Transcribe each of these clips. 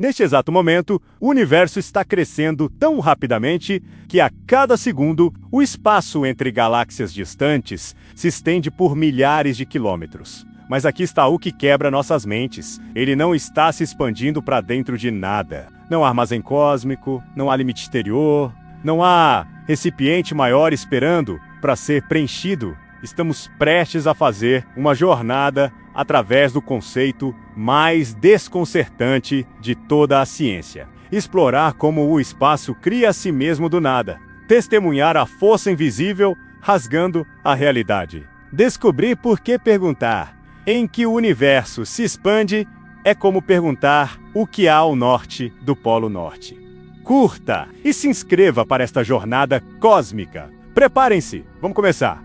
Neste exato momento, o universo está crescendo tão rapidamente que a cada segundo, o espaço entre galáxias distantes se estende por milhares de quilômetros. Mas aqui está o que quebra nossas mentes. Ele não está se expandindo para dentro de nada. Não há armazém cósmico, não há limite exterior, não há recipiente maior esperando para ser preenchido. Estamos prestes a fazer uma jornada através do conceito mais desconcertante de toda a ciência. Explorar como o espaço cria a si mesmo do nada. Testemunhar a força invisível rasgando a realidade. Descobrir por que perguntar em que o universo se expande é como perguntar o que há ao norte do Polo Norte. Curta e se inscreva para esta jornada cósmica. Preparem-se, vamos começar.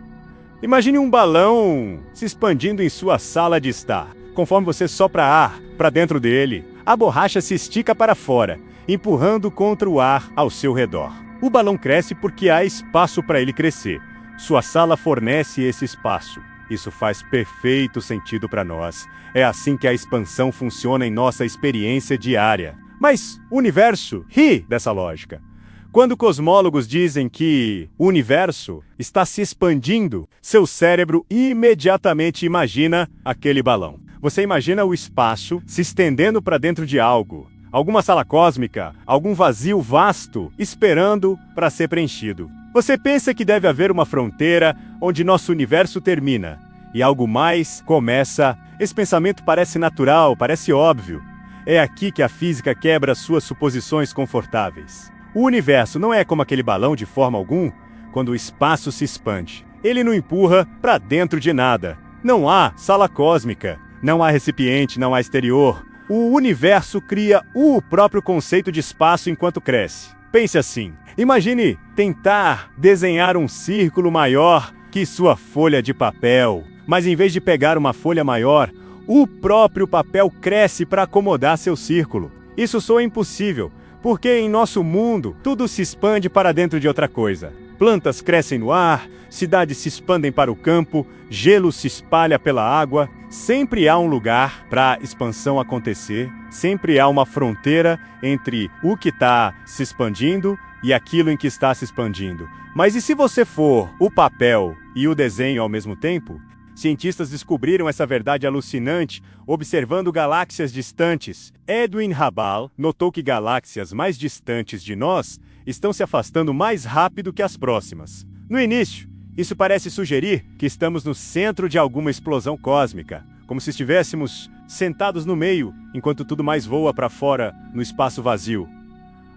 Imagine um balão se expandindo em sua sala de estar. Conforme você sopra ar para dentro dele, a borracha se estica para fora, empurrando contra o ar ao seu redor. O balão cresce porque há espaço para ele crescer. Sua sala fornece esse espaço. Isso faz perfeito sentido para nós. É assim que a expansão funciona em nossa experiência diária. Mas o universo ri dessa lógica. Quando cosmólogos dizem que o universo está se expandindo, seu cérebro imediatamente imagina aquele balão. Você imagina o espaço se estendendo para dentro de algo, alguma sala cósmica, algum vazio vasto esperando para ser preenchido. Você pensa que deve haver uma fronteira onde nosso universo termina e algo mais começa. Esse pensamento parece natural, parece óbvio. É aqui que a física quebra suas suposições confortáveis. O universo não é como aquele balão de forma alguma quando o espaço se expande. Ele não empurra para dentro de nada. Não há sala cósmica, não há recipiente, não há exterior. O universo cria o próprio conceito de espaço enquanto cresce. Pense assim, imagine tentar desenhar um círculo maior que sua folha de papel, mas em vez de pegar uma folha maior, o próprio papel cresce para acomodar seu círculo. Isso soa impossível, porque em nosso mundo tudo se expande para dentro de outra coisa. Plantas crescem no ar, cidades se expandem para o campo, gelo se espalha pela água. Sempre há um lugar para a expansão acontecer, sempre há uma fronteira entre o que está se expandindo e aquilo em que está se expandindo. Mas e se você for o papel e o desenho ao mesmo tempo? Cientistas descobriram essa verdade alucinante observando galáxias distantes. Edwin Hubble notou que galáxias mais distantes de nós estão se afastando mais rápido que as próximas. No início, isso parece sugerir que estamos no centro de alguma explosão cósmica, como se estivéssemos sentados no meio, enquanto tudo mais voa para fora no espaço vazio.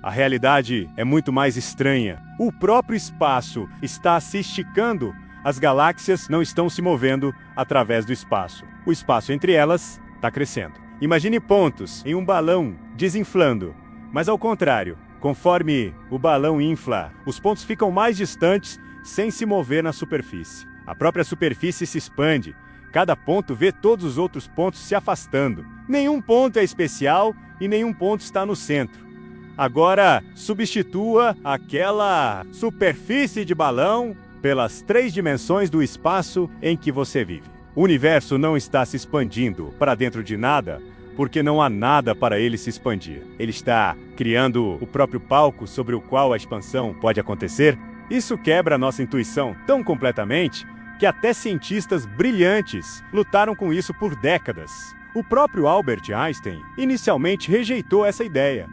A realidade é muito mais estranha. O próprio espaço está se esticando. As galáxias não estão se movendo através do espaço. O espaço entre elas está crescendo. Imagine pontos em um balão desinflando, mas ao contrário, conforme o balão infla, os pontos ficam mais distantes sem se mover na superfície. A própria superfície se expande. Cada ponto vê todos os outros pontos se afastando. Nenhum ponto é especial e nenhum ponto está no centro. Agora, substitua aquela superfície de balão pelas 3 dimensões do espaço em que você vive. O universo não está se expandindo para dentro de nada, porque não há nada para ele se expandir. Ele está criando o próprio palco sobre o qual a expansão pode acontecer. Isso quebra a nossa intuição tão completamente que até cientistas brilhantes lutaram com isso por décadas. O próprio Albert Einstein inicialmente rejeitou essa ideia.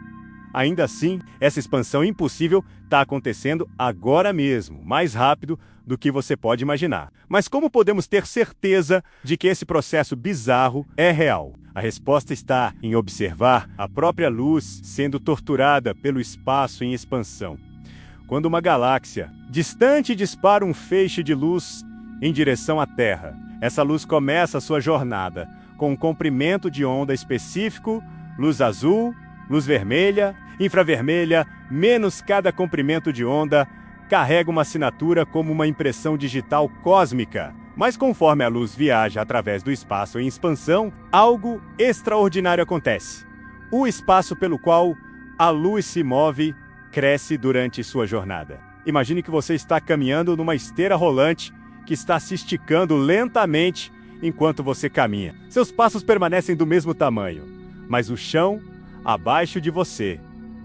Ainda assim, essa expansão impossível está acontecendo agora mesmo, mais rápido do que você pode imaginar. Mas como podemos ter certeza de que esse processo bizarro é real? A resposta está em observar a própria luz sendo torturada pelo espaço em expansão. Quando uma galáxia distante dispara um feixe de luz em direção à Terra, essa luz começa a sua jornada com um comprimento de onda específico, luz azul, luz vermelha, infravermelha, menos cada comprimento de onda, carrega uma assinatura como uma impressão digital cósmica. Mas conforme a luz viaja através do espaço em expansão, algo extraordinário acontece. O espaço pelo qual a luz se move cresce durante sua jornada. Imagine que você está caminhando numa esteira rolante que está se esticando lentamente enquanto você caminha. Seus passos permanecem do mesmo tamanho, mas o chão, abaixo de você,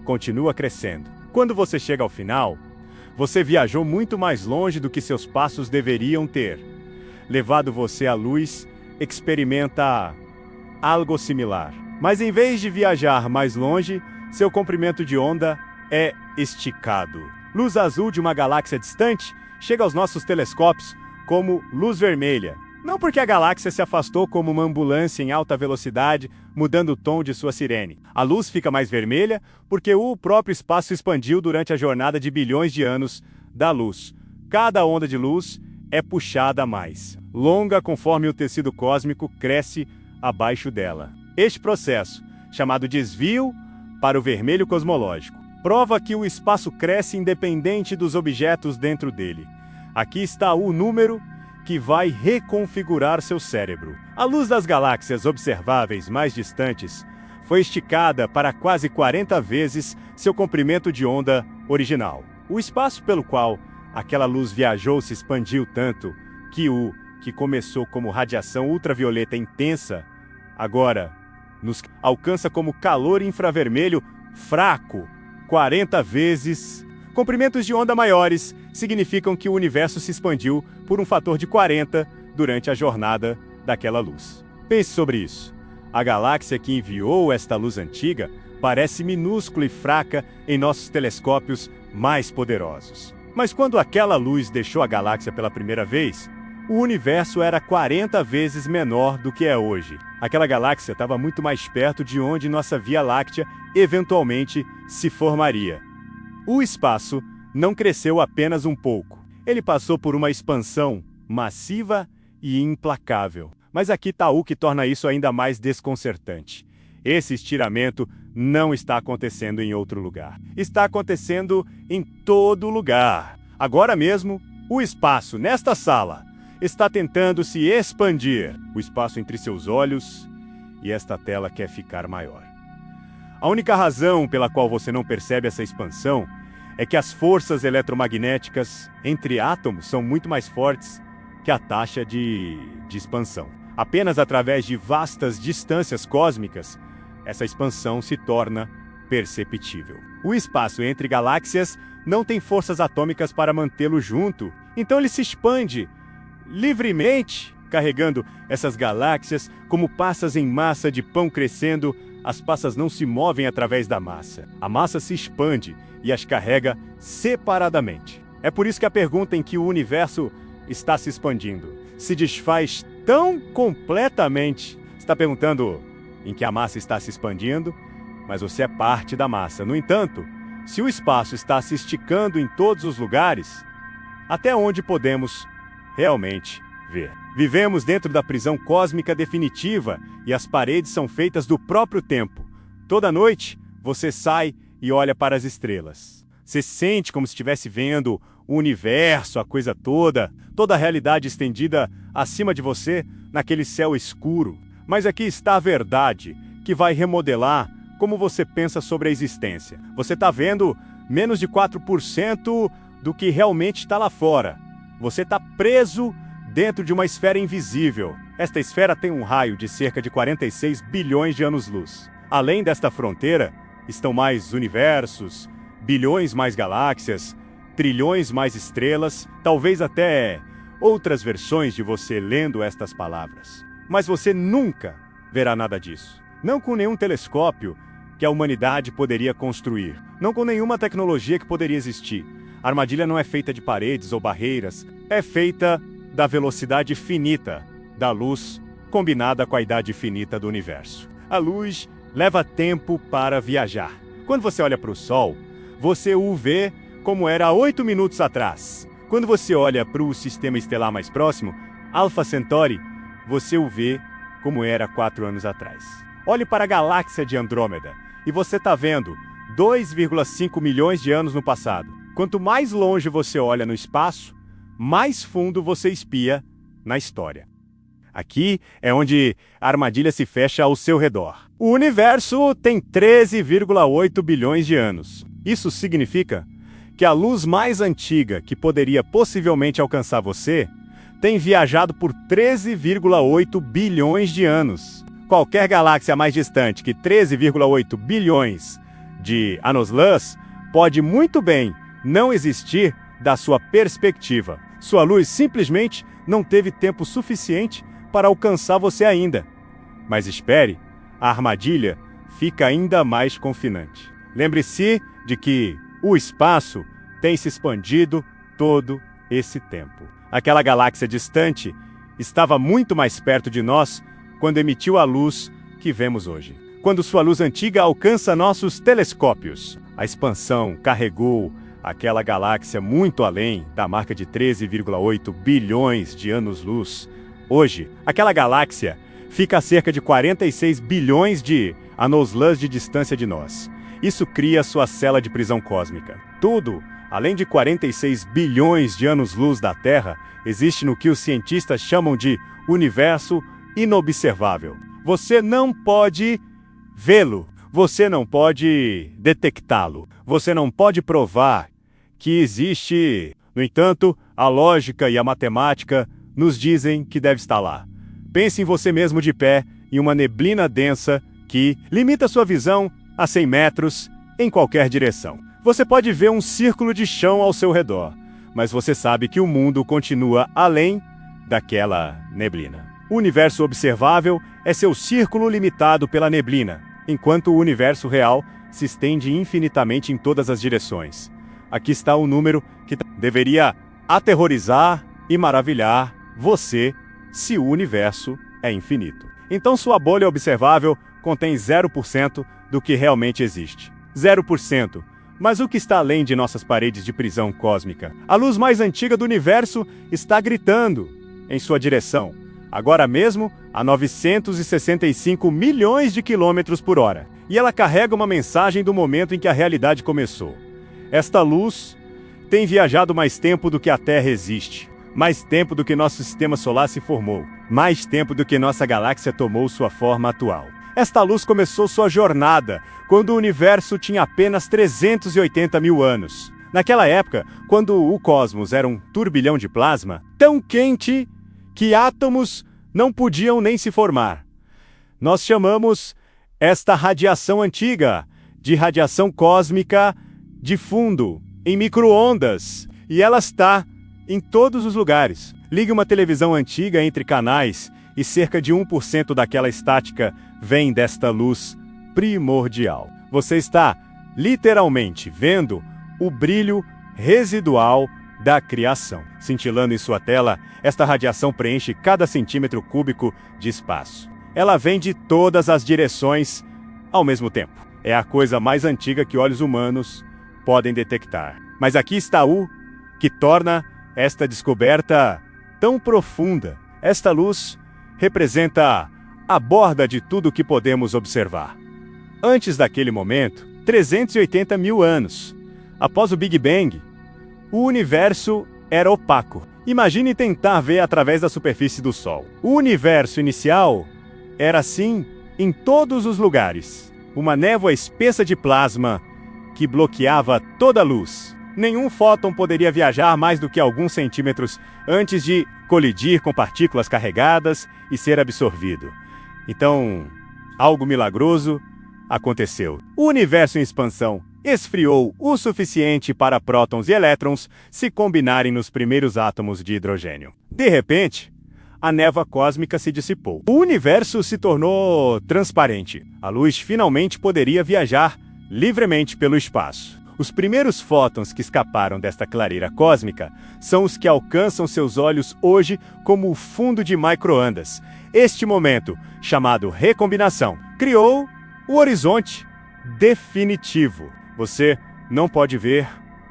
continua crescendo. Quando você chega ao final, você viajou muito mais longe do que seus passos deveriam ter. Levado você à luz, experimenta algo similar. Mas em vez de viajar mais longe, seu comprimento de onda é esticado. Luz azul de uma galáxia distante chega aos nossos telescópios como luz vermelha. Não porque a galáxia se afastou como uma ambulância em alta velocidade, mudando o tom de sua sirene. A luz fica mais vermelha porque o próprio espaço expandiu durante a jornada de bilhões de anos da luz. Cada onda de luz é puxada mais, longa conforme o tecido cósmico cresce abaixo dela. Este processo, chamado desvio para o vermelho cosmológico, prova que o espaço cresce independente dos objetos dentro dele. Aqui está o número que vai reconfigurar seu cérebro. A luz das galáxias observáveis mais distantes foi esticada para quase 40 vezes seu comprimento de onda original. O espaço pelo qual aquela luz viajou se expandiu tanto que o que começou como radiação ultravioleta intensa, agora nos alcança como calor infravermelho fraco, 40 vezes. Comprimentos de onda maiores significam que o universo se expandiu por um fator de 40 durante a jornada daquela luz. Pense sobre isso. A galáxia que enviou esta luz antiga parece minúscula e fraca em nossos telescópios mais poderosos. Mas quando aquela luz deixou a galáxia pela primeira vez, o universo era 40 vezes menor do que é hoje. Aquela galáxia estava muito mais perto de onde nossa Via Láctea eventualmente se formaria. O espaço não cresceu apenas um pouco. Ele passou por uma expansão massiva e implacável. Mas aqui está o que torna isso ainda mais desconcertante. Esse estiramento não está acontecendo em outro lugar. Está acontecendo em todo lugar. Agora mesmo, o espaço nesta sala está tentando se expandir. O espaço entre seus olhos e esta tela quer ficar maior. A única razão pela qual você não percebe essa expansão é que as forças eletromagnéticas entre átomos são muito mais fortes que a taxa de expansão. Apenas através de vastas distâncias cósmicas, essa expansão se torna perceptível. O espaço entre galáxias não tem forças atômicas para mantê-lo junto, então ele se expande livremente, carregando essas galáxias como passas em massa de pão crescendo. As passas não se movem através da massa. A massa se expande e as carrega separadamente. É por isso que a pergunta em que o universo está se expandindo se desfaz tão completamente. Você está perguntando em que a massa está se expandindo, mas você é parte da massa. No entanto, se o espaço está se esticando em todos os lugares, até onde podemos realmente ver? Vivemos dentro da prisão cósmica definitiva e as paredes são feitas do próprio tempo. Toda noite, você sai e olha para as estrelas. Você sente como se estivesse vendo o universo, a coisa toda a realidade estendida acima de você naquele céu escuro. Mas aqui está a verdade, que vai remodelar como você pensa sobre a existência. Você está vendo menos de 4% do que realmente está lá fora. Você está preso dentro de uma esfera invisível. Esta esfera tem um raio de cerca de 46 bilhões de anos-luz. Além desta fronteira, estão mais universos, bilhões mais galáxias, trilhões mais estrelas, talvez até outras versões de você lendo estas palavras. Mas você nunca verá nada disso. Não com nenhum telescópio que a humanidade poderia construir. Não com nenhuma tecnologia que poderia existir. A armadilha não é feita de paredes ou barreiras. É feita da velocidade finita da luz combinada com a idade finita do universo. A luz leva tempo para viajar. Quando você olha para o Sol, você o vê como era há 8 minutos atrás. Quando você olha para o sistema estelar mais próximo, Alpha Centauri, você o vê como era 4 anos atrás. Olhe para a galáxia de Andrômeda e você está vendo 2,5 milhões de anos no passado. Quanto mais longe você olha no espaço, mais fundo você espia na história. Aqui é onde a armadilha se fecha ao seu redor. O universo tem 13,8 bilhões de anos. Isso significa que a luz mais antiga que poderia possivelmente alcançar você tem viajado por 13,8 bilhões de anos. qualquer galáxia mais distante que 13,8 bilhões de anos-luz pode muito bem não existir da sua perspectiva. Sua luz simplesmente não teve tempo suficiente para alcançar você ainda. Mas espere, a armadilha fica ainda mais confinante. Lembre-se de que o espaço tem se expandido todo esse tempo. Aquela galáxia distante estava muito mais perto de nós quando emitiu a luz que vemos hoje. Quando sua luz antiga alcança nossos telescópios, a expansão carregou aquela galáxia muito além da marca de 13,8 bilhões de anos-luz. Hoje, aquela galáxia fica a cerca de 46 bilhões de anos-luz de distância de nós. Isso cria sua cela de prisão cósmica. Tudo, além de 46 bilhões de anos-luz da Terra, existe no que os cientistas chamam de universo inobservável. Você não pode vê-lo, você não pode detectá-lo, você não pode provar que existe. No entanto, a lógica e a matemática nos dizem que deve estar lá. Pense em você mesmo de pé em uma neblina densa que limita sua visão a 100 metros em qualquer direção. Você pode ver um círculo de chão ao seu redor, mas você sabe que o mundo continua além daquela neblina. O universo observável é seu círculo limitado pela neblina, enquanto o universo real se estende infinitamente em todas as direções. Aqui está o número que deveria aterrorizar e maravilhar você se o universo é infinito. Então sua bolha observável contém 0% do que realmente existe. 0%. Mas o que está além de nossas paredes de prisão cósmica? A luz mais antiga do universo está gritando em sua direção, agora mesmo a 965 milhões de quilômetros por hora. E ela carrega uma mensagem do momento em que a realidade começou. Esta luz tem viajado mais tempo do que a Terra existe, mais tempo do que nosso sistema solar se formou, mais tempo do que nossa galáxia tomou sua forma atual. Esta luz começou sua jornada quando o universo tinha apenas 380 mil anos. Naquela época, quando o cosmos era um turbilhão de plasma, tão quente que átomos não podiam nem se formar. Nós chamamos esta radiação antiga de radiação cósmica de fundo, em micro-ondas, e ela está em todos os lugares. Ligue uma televisão antiga entre canais e cerca de 1% daquela estática vem desta luz primordial. Você está literalmente vendo o brilho residual da criação. Cintilando em sua tela, esta radiação preenche cada centímetro cúbico de espaço. Ela vem de todas as direções ao mesmo tempo. É a coisa mais antiga que olhos humanos podem detectar. Mas aqui está o que torna esta descoberta tão profunda. Esta luz representa a borda de tudo o que podemos observar. Antes daquele momento, 380 mil anos, após o Big Bang, o universo era opaco. Imagine tentar ver através da superfície do Sol. O universo inicial era assim em todos os lugares. Uma névoa espessa de plasma que bloqueava toda a luz. Nenhum fóton poderia viajar mais do que alguns centímetros antes de colidir com partículas carregadas e ser absorvido. Então, algo milagroso aconteceu. O universo em expansão esfriou o suficiente para prótons e elétrons se combinarem nos primeiros átomos de hidrogênio. De repente, a névoa cósmica se dissipou. O universo se tornou transparente. A luz finalmente poderia viajar livremente pelo espaço. Os primeiros fótons que escaparam desta clareira cósmica são os que alcançam seus olhos hoje como o fundo de micro-ondas. Este momento, chamado recombinação, criou o horizonte definitivo. Você não pode ver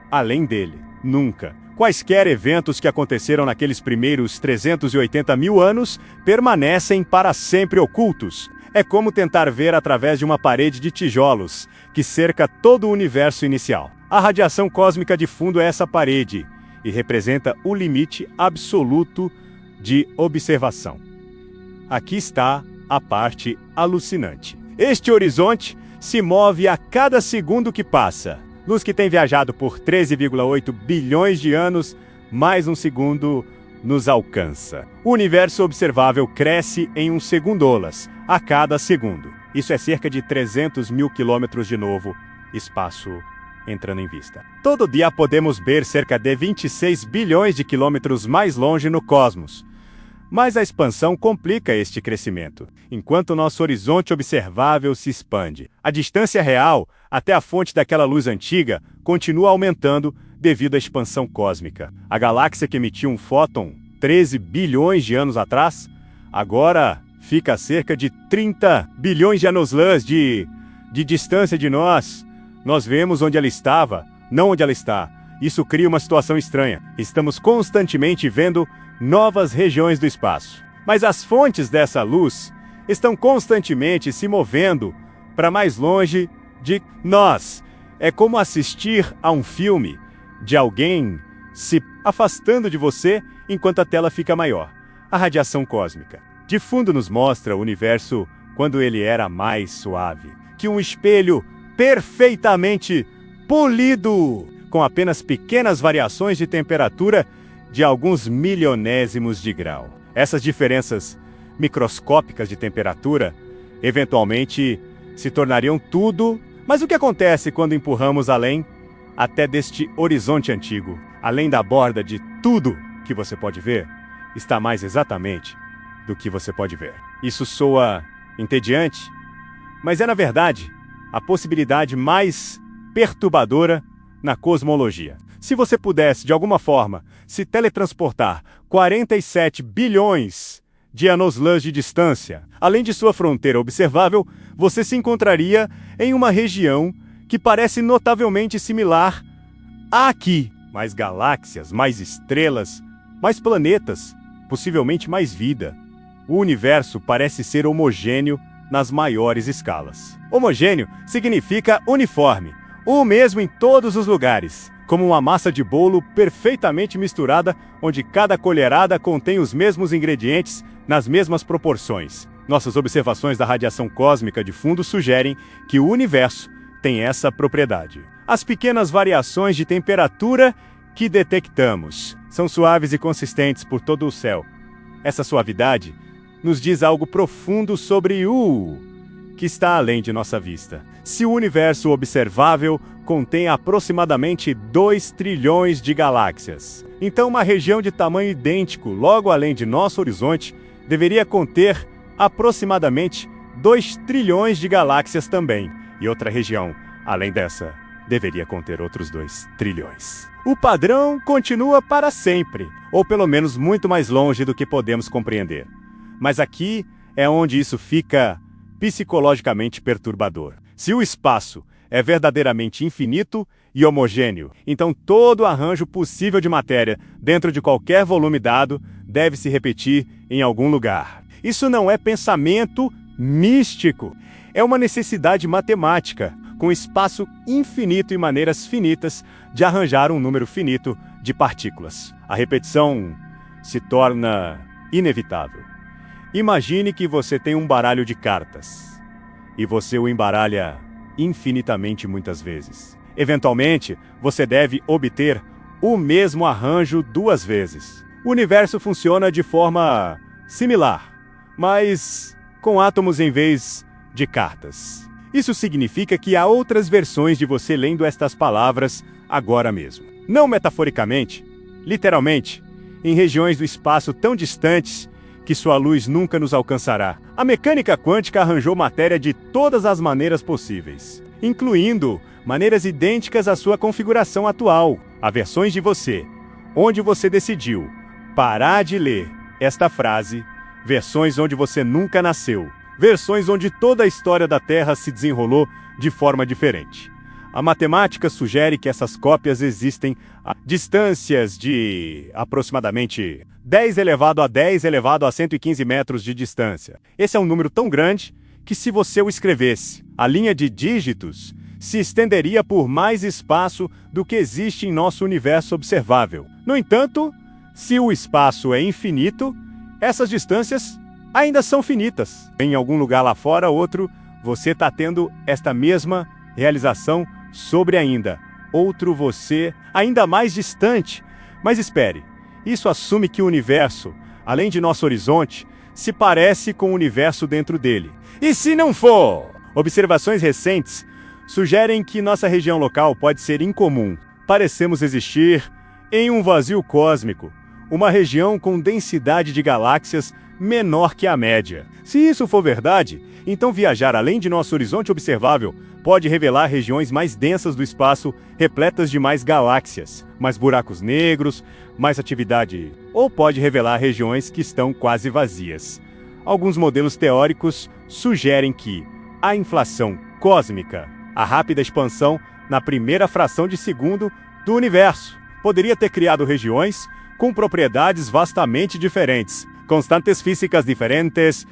além dele, nunca. Quaisquer eventos que aconteceram naqueles primeiros 380 mil anos permanecem para sempre ocultos. É como tentar ver através de uma parede de tijolos que cerca todo o universo inicial. A radiação cósmica de fundo é essa parede e representa o limite absoluto de observação. Aqui está a parte alucinante. Este horizonte se move a cada segundo que passa. Luz que tem viajado por 13,8 bilhões de anos, mais um segundo nos alcança. O universo observável cresce em 1 segundolas a cada segundo. Isso é cerca de 300 mil quilômetros de novo, espaço entrando em vista. Todo dia podemos ver cerca de 26 bilhões de quilômetros mais longe no cosmos. Mas a expansão complica este crescimento, enquanto nosso horizonte observável se expande. A distância real até a fonte daquela luz antiga continua aumentando devido à expansão cósmica. A galáxia que emitiu um fóton 13 bilhões de anos atrás, agora fica a cerca de 30 bilhões de anos-luz de distância de nós. Nós vemos onde ela estava, não onde ela está. Isso cria uma situação estranha. Estamos constantemente vendo novas regiões do espaço. Mas as fontes dessa luz estão constantemente se movendo para mais longe de nós. É como assistir a um filme de alguém se afastando de você enquanto a tela fica maior. A radiação cósmica. De fundo nos mostra o universo quando ele era mais suave, que um espelho perfeitamente polido, com apenas pequenas variações de temperatura de alguns milionésimos de grau. Essas diferenças microscópicas de temperatura eventualmente se tornariam tudo. Mas o que acontece quando empurramos além até deste horizonte antigo? Além da borda de tudo que você pode ver, está mais exatamente do que você pode ver. Isso soa entediante, mas é na verdade a possibilidade mais perturbadora na cosmologia. Se você pudesse, de alguma forma, se teletransportar 47 bilhões de anos-luz de distância, além de sua fronteira observável, você se encontraria em uma região que parece notavelmente similar a aqui. Mais galáxias, mais estrelas, mais planetas, possivelmente mais vida. O universo parece ser homogêneo nas maiores escalas. Homogêneo significa uniforme, o mesmo em todos os lugares, como uma massa de bolo perfeitamente misturada, onde cada colherada contém os mesmos ingredientes nas mesmas proporções. Nossas observações da radiação cósmica de fundo sugerem que o universo tem essa propriedade. As pequenas variações de temperatura que detectamos são suaves e consistentes por todo o céu. Essa suavidade nos diz algo profundo sobre o que está além de nossa vista. Se o universo observável contém aproximadamente 2 trilhões de galáxias, então uma região de tamanho idêntico logo além de nosso horizonte deveria conter aproximadamente 2 trilhões de galáxias também. E outra região, além dessa, deveria conter outros 2 trilhões. O padrão continua para sempre, ou pelo menos muito mais longe do que podemos compreender. Mas aqui é onde isso fica psicologicamente perturbador. Se o espaço é verdadeiramente infinito e homogêneo, então todo arranjo possível de matéria dentro de qualquer volume dado deve se repetir em algum lugar. Isso não é pensamento místico, é uma necessidade matemática, com espaço infinito e maneiras finitas de arranjar um número finito de partículas. A repetição se torna inevitável. Imagine que você tem um baralho de cartas e você o embaralha infinitamente muitas vezes. Eventualmente, você deve obter o mesmo arranjo 2 vezes. O universo funciona de forma similar, mas com átomos em vez de cartas. Isso significa que há outras versões de você lendo estas palavras agora mesmo. Não metaforicamente, literalmente, em regiões do espaço tão distantes que sua luz nunca nos alcançará. A mecânica quântica arranjou matéria de todas as maneiras possíveis, incluindo maneiras idênticas à sua configuração atual. Há versões de você, onde você decidiu parar de ler esta frase, versões onde você nunca nasceu, versões onde toda a história da Terra se desenrolou de forma diferente. A matemática sugere que essas cópias existem a distâncias de aproximadamente 10 elevado a 10 elevado a 115 metros de distância. Esse é um número tão grande que, se você o escrevesse, a linha de dígitos se estenderia por mais espaço do que existe em nosso universo observável. No entanto, se o espaço é infinito, essas distâncias ainda são finitas. Em algum lugar lá fora, outro, você está tendo esta mesma realização sobre ainda outro você, ainda mais distante. Mas espere, Isso assume que o universo, além de nosso horizonte, se parece com o universo dentro dele. E se não for? Observações recentes sugerem que nossa região local pode ser incomum. Parecemos existir em um vazio cósmico, uma região com densidade de galáxias menor que a média. Se isso for verdade, então viajar além de nosso horizonte observável pode revelar regiões mais densas do espaço, repletas de mais galáxias, mais buracos negros, mais atividade, ou pode revelar regiões que estão quase vazias. Alguns modelos teóricos sugerem que a inflação cósmica, a rápida expansão na primeira fração de segundo do universo, poderia ter criado regiões com propriedades vastamente diferentes, constantes físicas diferentes,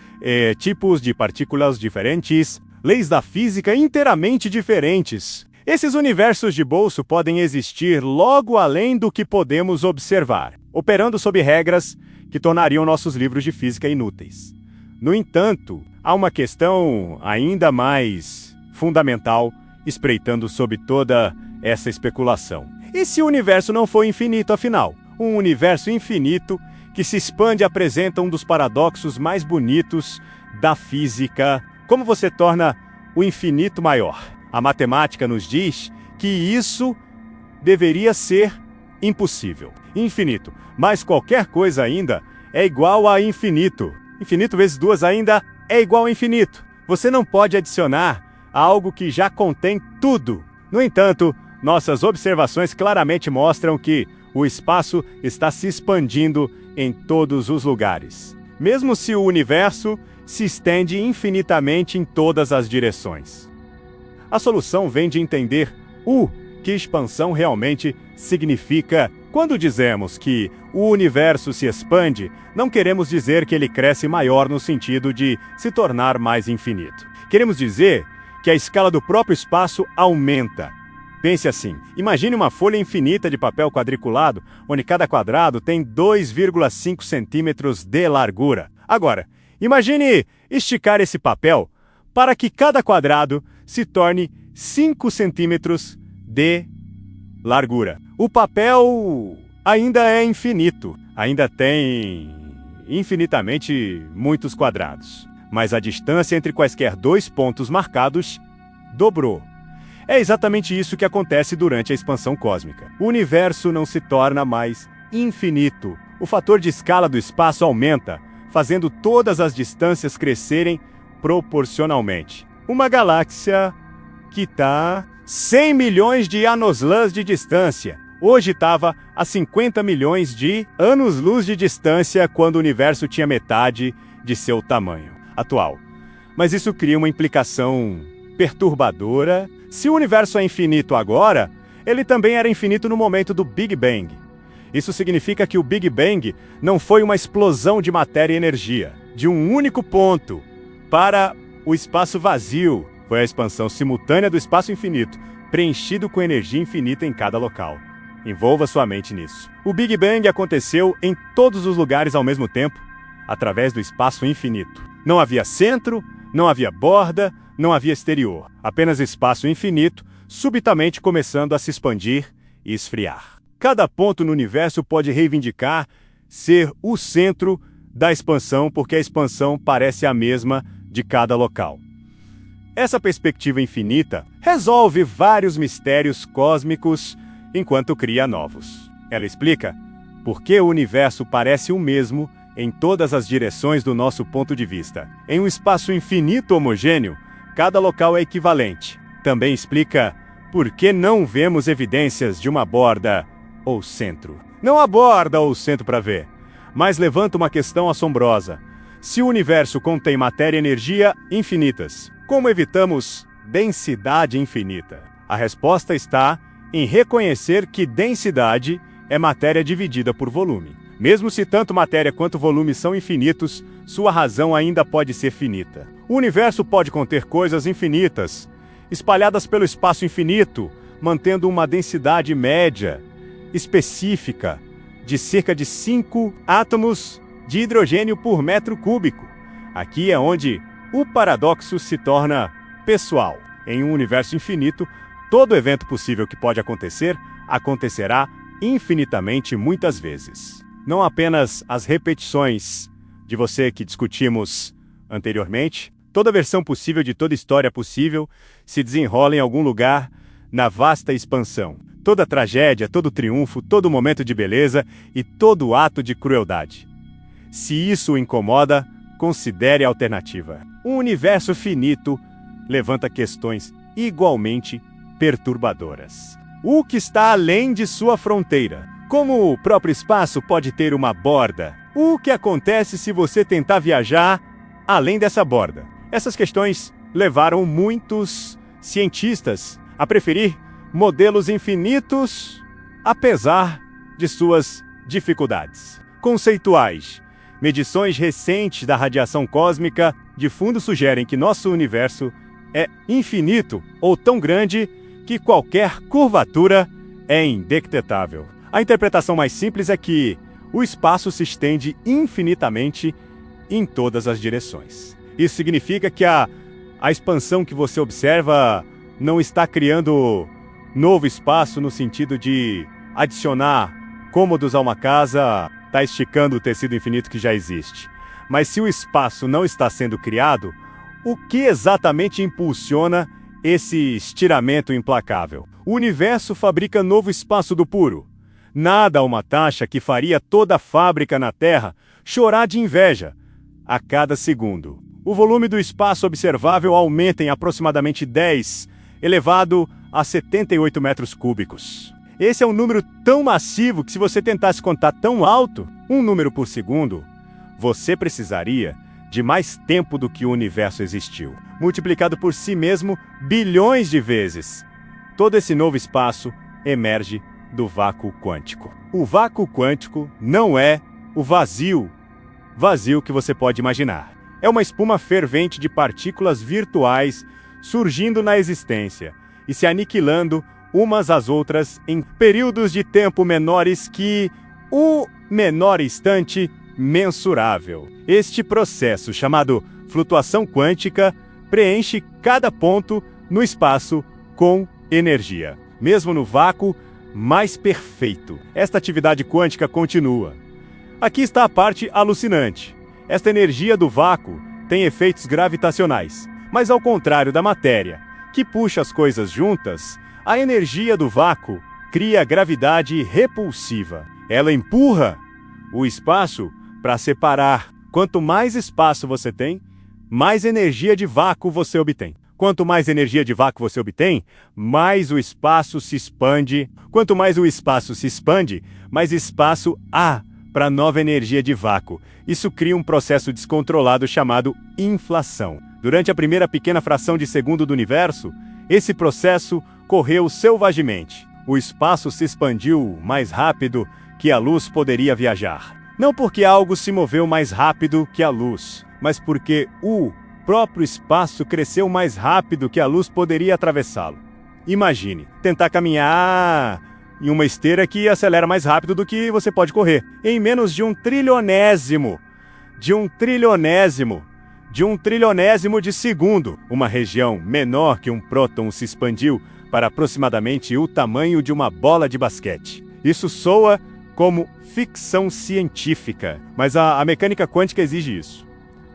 tipos de partículas diferentes, leis da física inteiramente diferentes. Esses universos de bolso podem existir logo além do que podemos observar, operando sob regras que tornariam nossos livros de física inúteis. No entanto, há uma questão ainda mais fundamental espreitando sob toda essa especulação. E se o universo não for infinito, afinal? Um universo infinito que se expande apresenta um dos paradoxos mais bonitos da física. Como você torna o infinito maior? A matemática nos diz que isso deveria ser impossível. Infinito, mas qualquer coisa ainda é igual a infinito. Infinito vezes 2 ainda é igual a infinito. Você não pode adicionar algo que já contém tudo. No entanto, nossas observações claramente mostram que o espaço está se expandindo em todos os lugares, mesmo se o universo se estende infinitamente em todas as direções. A solução vem de entender o que expansão realmente significa. Quando dizemos que o universo se expande, não queremos dizer que ele cresce maior no sentido de se tornar mais infinito. Queremos dizer que a escala do próprio espaço aumenta. Pense assim, imagine uma folha infinita de papel quadriculado, onde cada quadrado tem 2,5 centímetros de largura. Agora, imagine esticar esse papel para que cada quadrado se torne 5 centímetros de largura. O papel ainda é infinito, ainda tem infinitamente muitos quadrados, mas a distância entre quaisquer dois pontos marcados dobrou. É exatamente isso que acontece durante a expansão cósmica. O universo não se torna mais infinito. O fator de escala do espaço aumenta, fazendo todas as distâncias crescerem proporcionalmente. Uma galáxia que está 100 milhões de anos-luz de distância. Hoje estava a 50 milhões de anos-luz de distância quando o universo tinha metade de seu tamanho atual. Mas isso cria uma implicação perturbadora. Se o universo é infinito agora, ele também era infinito no momento do Big Bang. Isso significa que o Big Bang não foi uma explosão de matéria e energia, de um único ponto, para o espaço vazio. Foi a expansão simultânea do espaço infinito, preenchido com energia infinita em cada local. Envolva sua mente nisso. O Big Bang aconteceu em todos os lugares ao mesmo tempo, através do espaço infinito. Não havia centro, não havia borda, não havia exterior, apenas espaço infinito, subitamente começando a se expandir e esfriar. Cada ponto no universo pode reivindicar ser o centro da expansão, porque a expansão parece a mesma de cada local. Essa perspectiva infinita resolve vários mistérios cósmicos enquanto cria novos. Ela explica por que o universo parece o mesmo em todas as direções do nosso ponto de vista. Em um espaço infinito homogêneo, cada local é equivalente. Também explica por que não vemos evidências de uma borda ou centro. Não há borda ou centro para ver, mas levanta uma questão assombrosa. Se o universo contém matéria e energia infinitas, como evitamos densidade infinita? A resposta está em reconhecer que densidade é matéria dividida por volume. Mesmo se tanto matéria quanto volume são infinitos, sua razão ainda pode ser finita. O universo pode conter coisas infinitas, espalhadas pelo espaço infinito, mantendo uma densidade média, específica, de cerca de 5 átomos de hidrogênio por metro cúbico. Aqui é onde o paradoxo se torna pessoal. Em um universo infinito, todo evento possível que pode acontecer, acontecerá infinitamente muitas vezes. não apenas as repetições de você que discutimos anteriormente. Toda versão possível de toda história possível se desenrola em algum lugar na vasta expansão. Toda tragédia, todo triunfo, todo momento de beleza e todo ato de crueldade. Se isso o incomoda, considere a alternativa. Um universo finito levanta questões igualmente perturbadoras. O que está além de sua fronteira? Como o próprio espaço pode ter uma borda? O que acontece se você tentar viajar além dessa borda? Essas questões levaram muitos cientistas a preferir modelos infinitos, apesar de suas dificuldades conceituais. Medições recentes da radiação cósmica de fundo sugerem que nosso universo é infinito ou tão grande que qualquer curvatura é indetectável. A interpretação mais simples é que o espaço se estende infinitamente em todas as direções. Isso significa que a expansão que você observa não está criando novo espaço no sentido de adicionar cômodos a uma casa, está esticando o tecido infinito que já existe. Mas se o espaço não está sendo criado, o que exatamente impulsiona esse estiramento implacável? O universo fabrica novo espaço do puro. Nada a uma taxa que faria toda a fábrica na Terra chorar de inveja a cada segundo. O volume do espaço observável aumenta em aproximadamente 10, elevado a 78 metros cúbicos. Esse é um número tão massivo que se você tentasse contar tão alto, um número por segundo, você precisaria de mais tempo do que o universo existiu, multiplicado por si mesmo bilhões de vezes. Todo esse novo espaço emerge do vácuo quântico. O vácuo quântico não é o vazio que você pode imaginar. É uma espuma fervente de partículas virtuais surgindo na existência e se aniquilando umas às outras em períodos de tempo menores que o menor instante mensurável. Este processo, chamado flutuação quântica, preenche cada ponto no espaço com energia. Mesmo no vácuo mais perfeito, esta atividade quântica continua. Aqui está a parte alucinante. Esta energia do vácuo tem efeitos gravitacionais, mas ao contrário da matéria, que puxa as coisas juntas, a energia do vácuo cria gravidade repulsiva. Ela empurra o espaço para separar. Quanto mais espaço você tem, mais energia de vácuo você obtém. Quanto mais energia de vácuo você obtém, mais o espaço se expande. Quanto mais o espaço se expande, mais espaço há para nova energia de vácuo. Isso cria um processo descontrolado chamado inflação. Durante a primeira pequena fração de segundo do universo, esse processo correu selvagemente. O espaço se expandiu mais rápido que a luz poderia viajar. Não porque algo se moveu mais rápido que a luz, mas porque o próprio espaço cresceu mais rápido que a luz poderia atravessá-lo. Imagine, tentar caminhar em uma esteira que acelera mais rápido do que você pode correr. Em menos de um trilionésimo de segundo, uma região menor que um próton se expandiu para aproximadamente o tamanho de uma bola de basquete. Isso soa como ficção científica, mas a mecânica quântica exige isso.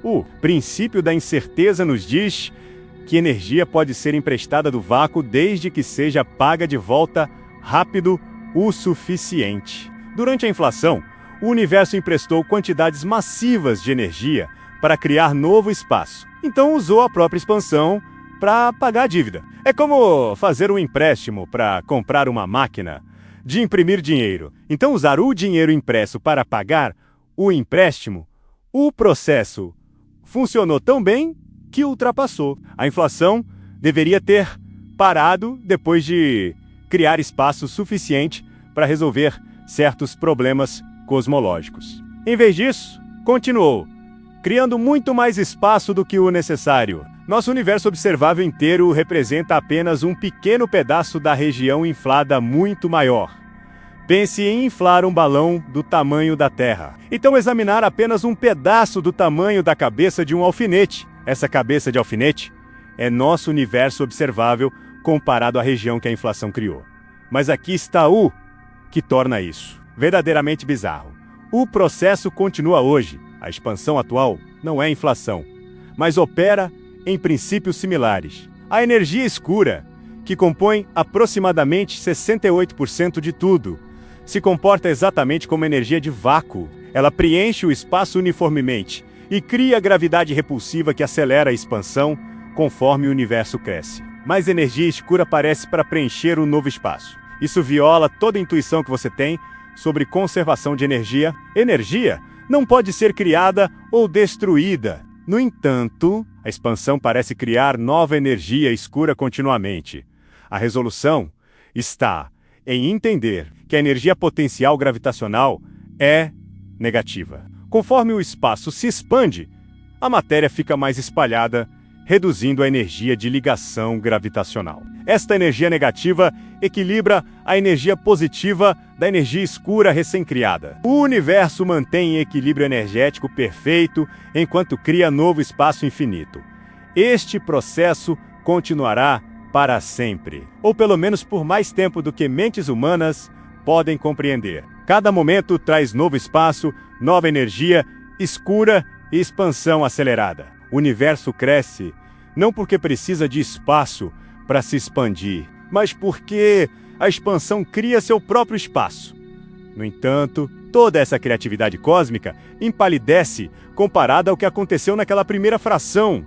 O princípio da incerteza nos diz que energia pode ser emprestada do vácuo desde que seja paga de volta rápido o suficiente. Durante a inflação, o universo emprestou quantidades massivas de energia para criar novo espaço. Então usou a própria expansão para pagar a dívida. É como fazer um empréstimo para comprar uma máquina de imprimir dinheiro. Então usar o dinheiro impresso para pagar o empréstimo, o processo funcionou tão bem que ultrapassou. A inflação deveria ter parado depois de criar espaço suficiente para resolver certos problemas cosmológicos. Em vez disso, continuou, criando muito mais espaço do que o necessário. Nosso universo observável inteiro representa apenas um pequeno pedaço da região inflada muito maior. Pense em inflar um balão do tamanho da Terra. Então examinar apenas um pedaço do tamanho da cabeça de um alfinete. Essa cabeça de alfinete é nosso universo observável comparado à região que a inflação criou. Mas aqui está o que torna isso verdadeiramente bizarro. O processo continua hoje. A expansão atual não é inflação, mas opera em princípios similares. A energia escura, que compõe aproximadamente 68% de tudo, se comporta exatamente como energia de vácuo. Ela preenche o espaço uniformemente e cria a gravidade repulsiva que acelera a expansão conforme o universo cresce. Mais energia escura aparece para preencher o novo espaço. Isso viola toda a intuição que você tem sobre conservação de energia. Energia não pode ser criada ou destruída. No entanto, a expansão parece criar nova energia escura continuamente. A resolução está em entender que a energia potencial gravitacional é negativa. Conforme o espaço se expande, a matéria fica mais espalhada, reduzindo a energia de ligação gravitacional. Esta energia negativa equilibra a energia positiva da energia escura recém-criada. O universo mantém equilíbrio energético perfeito enquanto cria novo espaço infinito. Este processo continuará para sempre, ou pelo menos por mais tempo do que mentes humanas podem compreender. Cada momento traz novo espaço, nova energia escura e expansão acelerada. O universo cresce não porque precisa de espaço para se expandir, mas porque a expansão cria seu próprio espaço. No entanto, toda essa criatividade cósmica empalidece comparada ao que aconteceu naquela primeira fração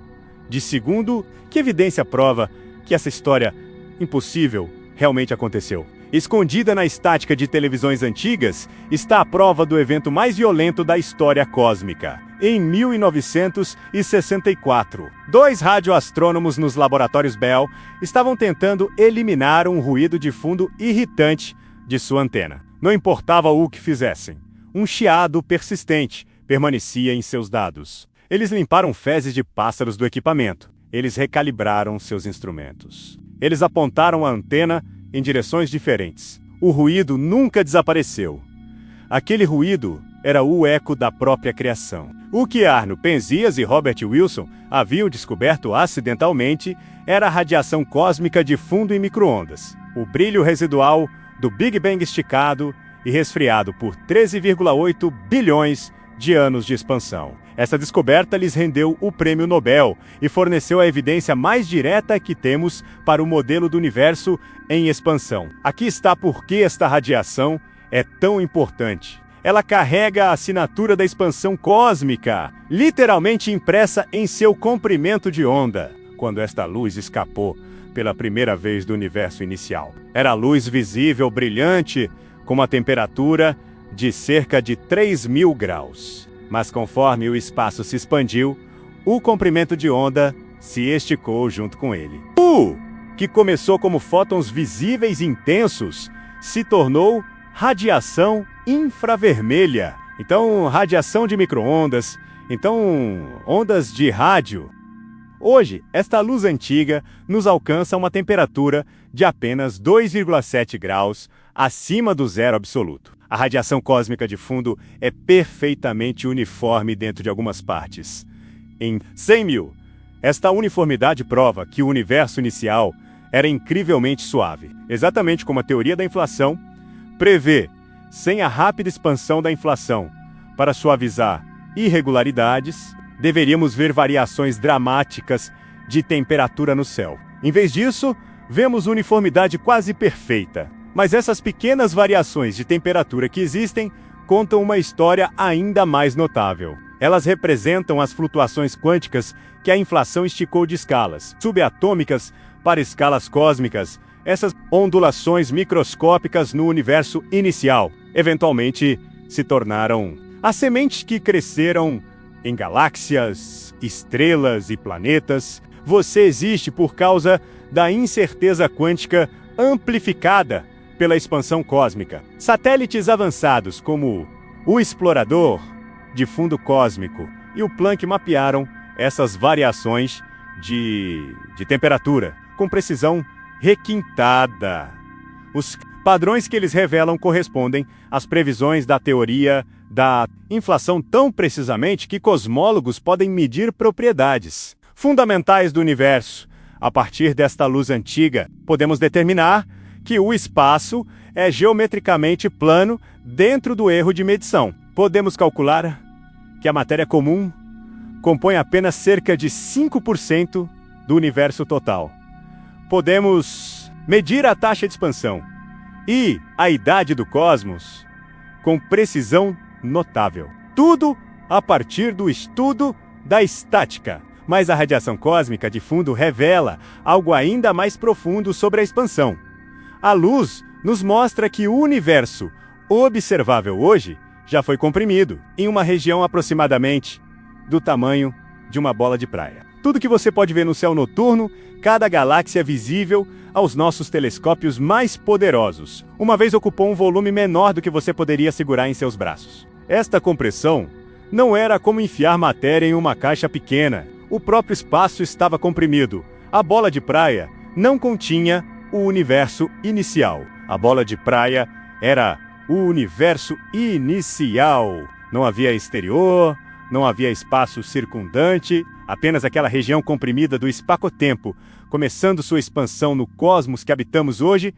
de segundo. Que evidência prova que essa história impossível realmente aconteceu? Escondida na estática de televisões antigas está a prova do evento mais violento da história cósmica. Em 1964, 2 radioastrônomos nos laboratórios Bell estavam tentando eliminar um ruído de fundo irritante de sua antena. Não importava o que fizessem, um chiado persistente permanecia em seus dados. Eles limparam fezes de pássaros do equipamento. Eles recalibraram seus instrumentos. Eles apontaram a antena em direções diferentes. O ruído nunca desapareceu. Aquele ruído era o eco da própria criação. O que Arno Penzias e Robert Wilson haviam descoberto acidentalmente era a radiação cósmica de fundo em micro-ondas, o brilho residual do Big Bang esticado e resfriado por 13,8 bilhões de anos de expansão. Essa descoberta lhes rendeu o Prêmio Nobel e forneceu a evidência mais direta que temos para o modelo do universo em expansão. Aqui está por que esta radiação é tão importante. Ela carrega a assinatura da expansão cósmica, literalmente impressa em seu comprimento de onda, quando esta luz escapou pela primeira vez do universo inicial. Era luz visível, brilhante, com uma temperatura de cerca de 3.000 graus. Mas conforme o espaço se expandiu, o comprimento de onda se esticou junto com ele. Que começou como fótons visíveis intensos, se tornou radiação infravermelha. Então, radiação de micro-ondas, então, ondas de rádio. Hoje, esta luz antiga nos alcança uma temperatura de apenas 2,7 graus acima do zero absoluto. A radiação cósmica de fundo é perfeitamente uniforme dentro de algumas partes. Em 100.000, esta uniformidade prova que o universo inicial era incrivelmente suave, exatamente como a teoria da inflação prevê, sem a rápida expansão da inflação. Para suavizar irregularidades, deveríamos ver variações dramáticas de temperatura no céu. Em vez disso, vemos uniformidade quase perfeita. Mas essas pequenas variações de temperatura que existem contam uma história ainda mais notável. Elas representam as flutuações quânticas que a inflação esticou de escalas subatômicas para escalas cósmicas. Essas ondulações microscópicas no universo inicial, eventualmente, se tornaram as sementes que cresceram em galáxias, estrelas e planetas. Você existe por causa da incerteza quântica amplificada pela expansão cósmica. Satélites avançados como o Explorador de fundo cósmico e o Planck mapearam essas variações de temperatura com precisão requintada. Os padrões que eles revelam correspondem às previsões da teoria da inflação tão precisamente que cosmólogos podem medir propriedades fundamentais do universo. A partir desta luz antiga, podemos determinar que o espaço é geometricamente plano dentro do erro de medição. podemos calcular que a matéria comum compõe apenas cerca de 5% do universo total. Podemos medir a taxa de expansão e a idade do cosmos com precisão notável. Tudo a partir do estudo da estática. Mas a radiação cósmica de fundo revela algo ainda mais profundo sobre a expansão. A luz nos mostra que o universo observável hoje já foi comprimido em uma região aproximadamente do tamanho de uma bola de praia. Tudo que você pode ver no céu noturno, cada galáxia visível aos nossos telescópios mais poderosos, uma vez ocupou um volume menor do que você poderia segurar em seus braços. Esta compressão não era como enfiar matéria em uma caixa pequena. O próprio espaço estava comprimido. A bola de praia não continha o universo inicial. A bola de praia era o universo inicial. Não havia exterior, não havia espaço circundante, apenas aquela região comprimida do espaço-tempo, começando sua expansão no cosmos que habitamos hoje.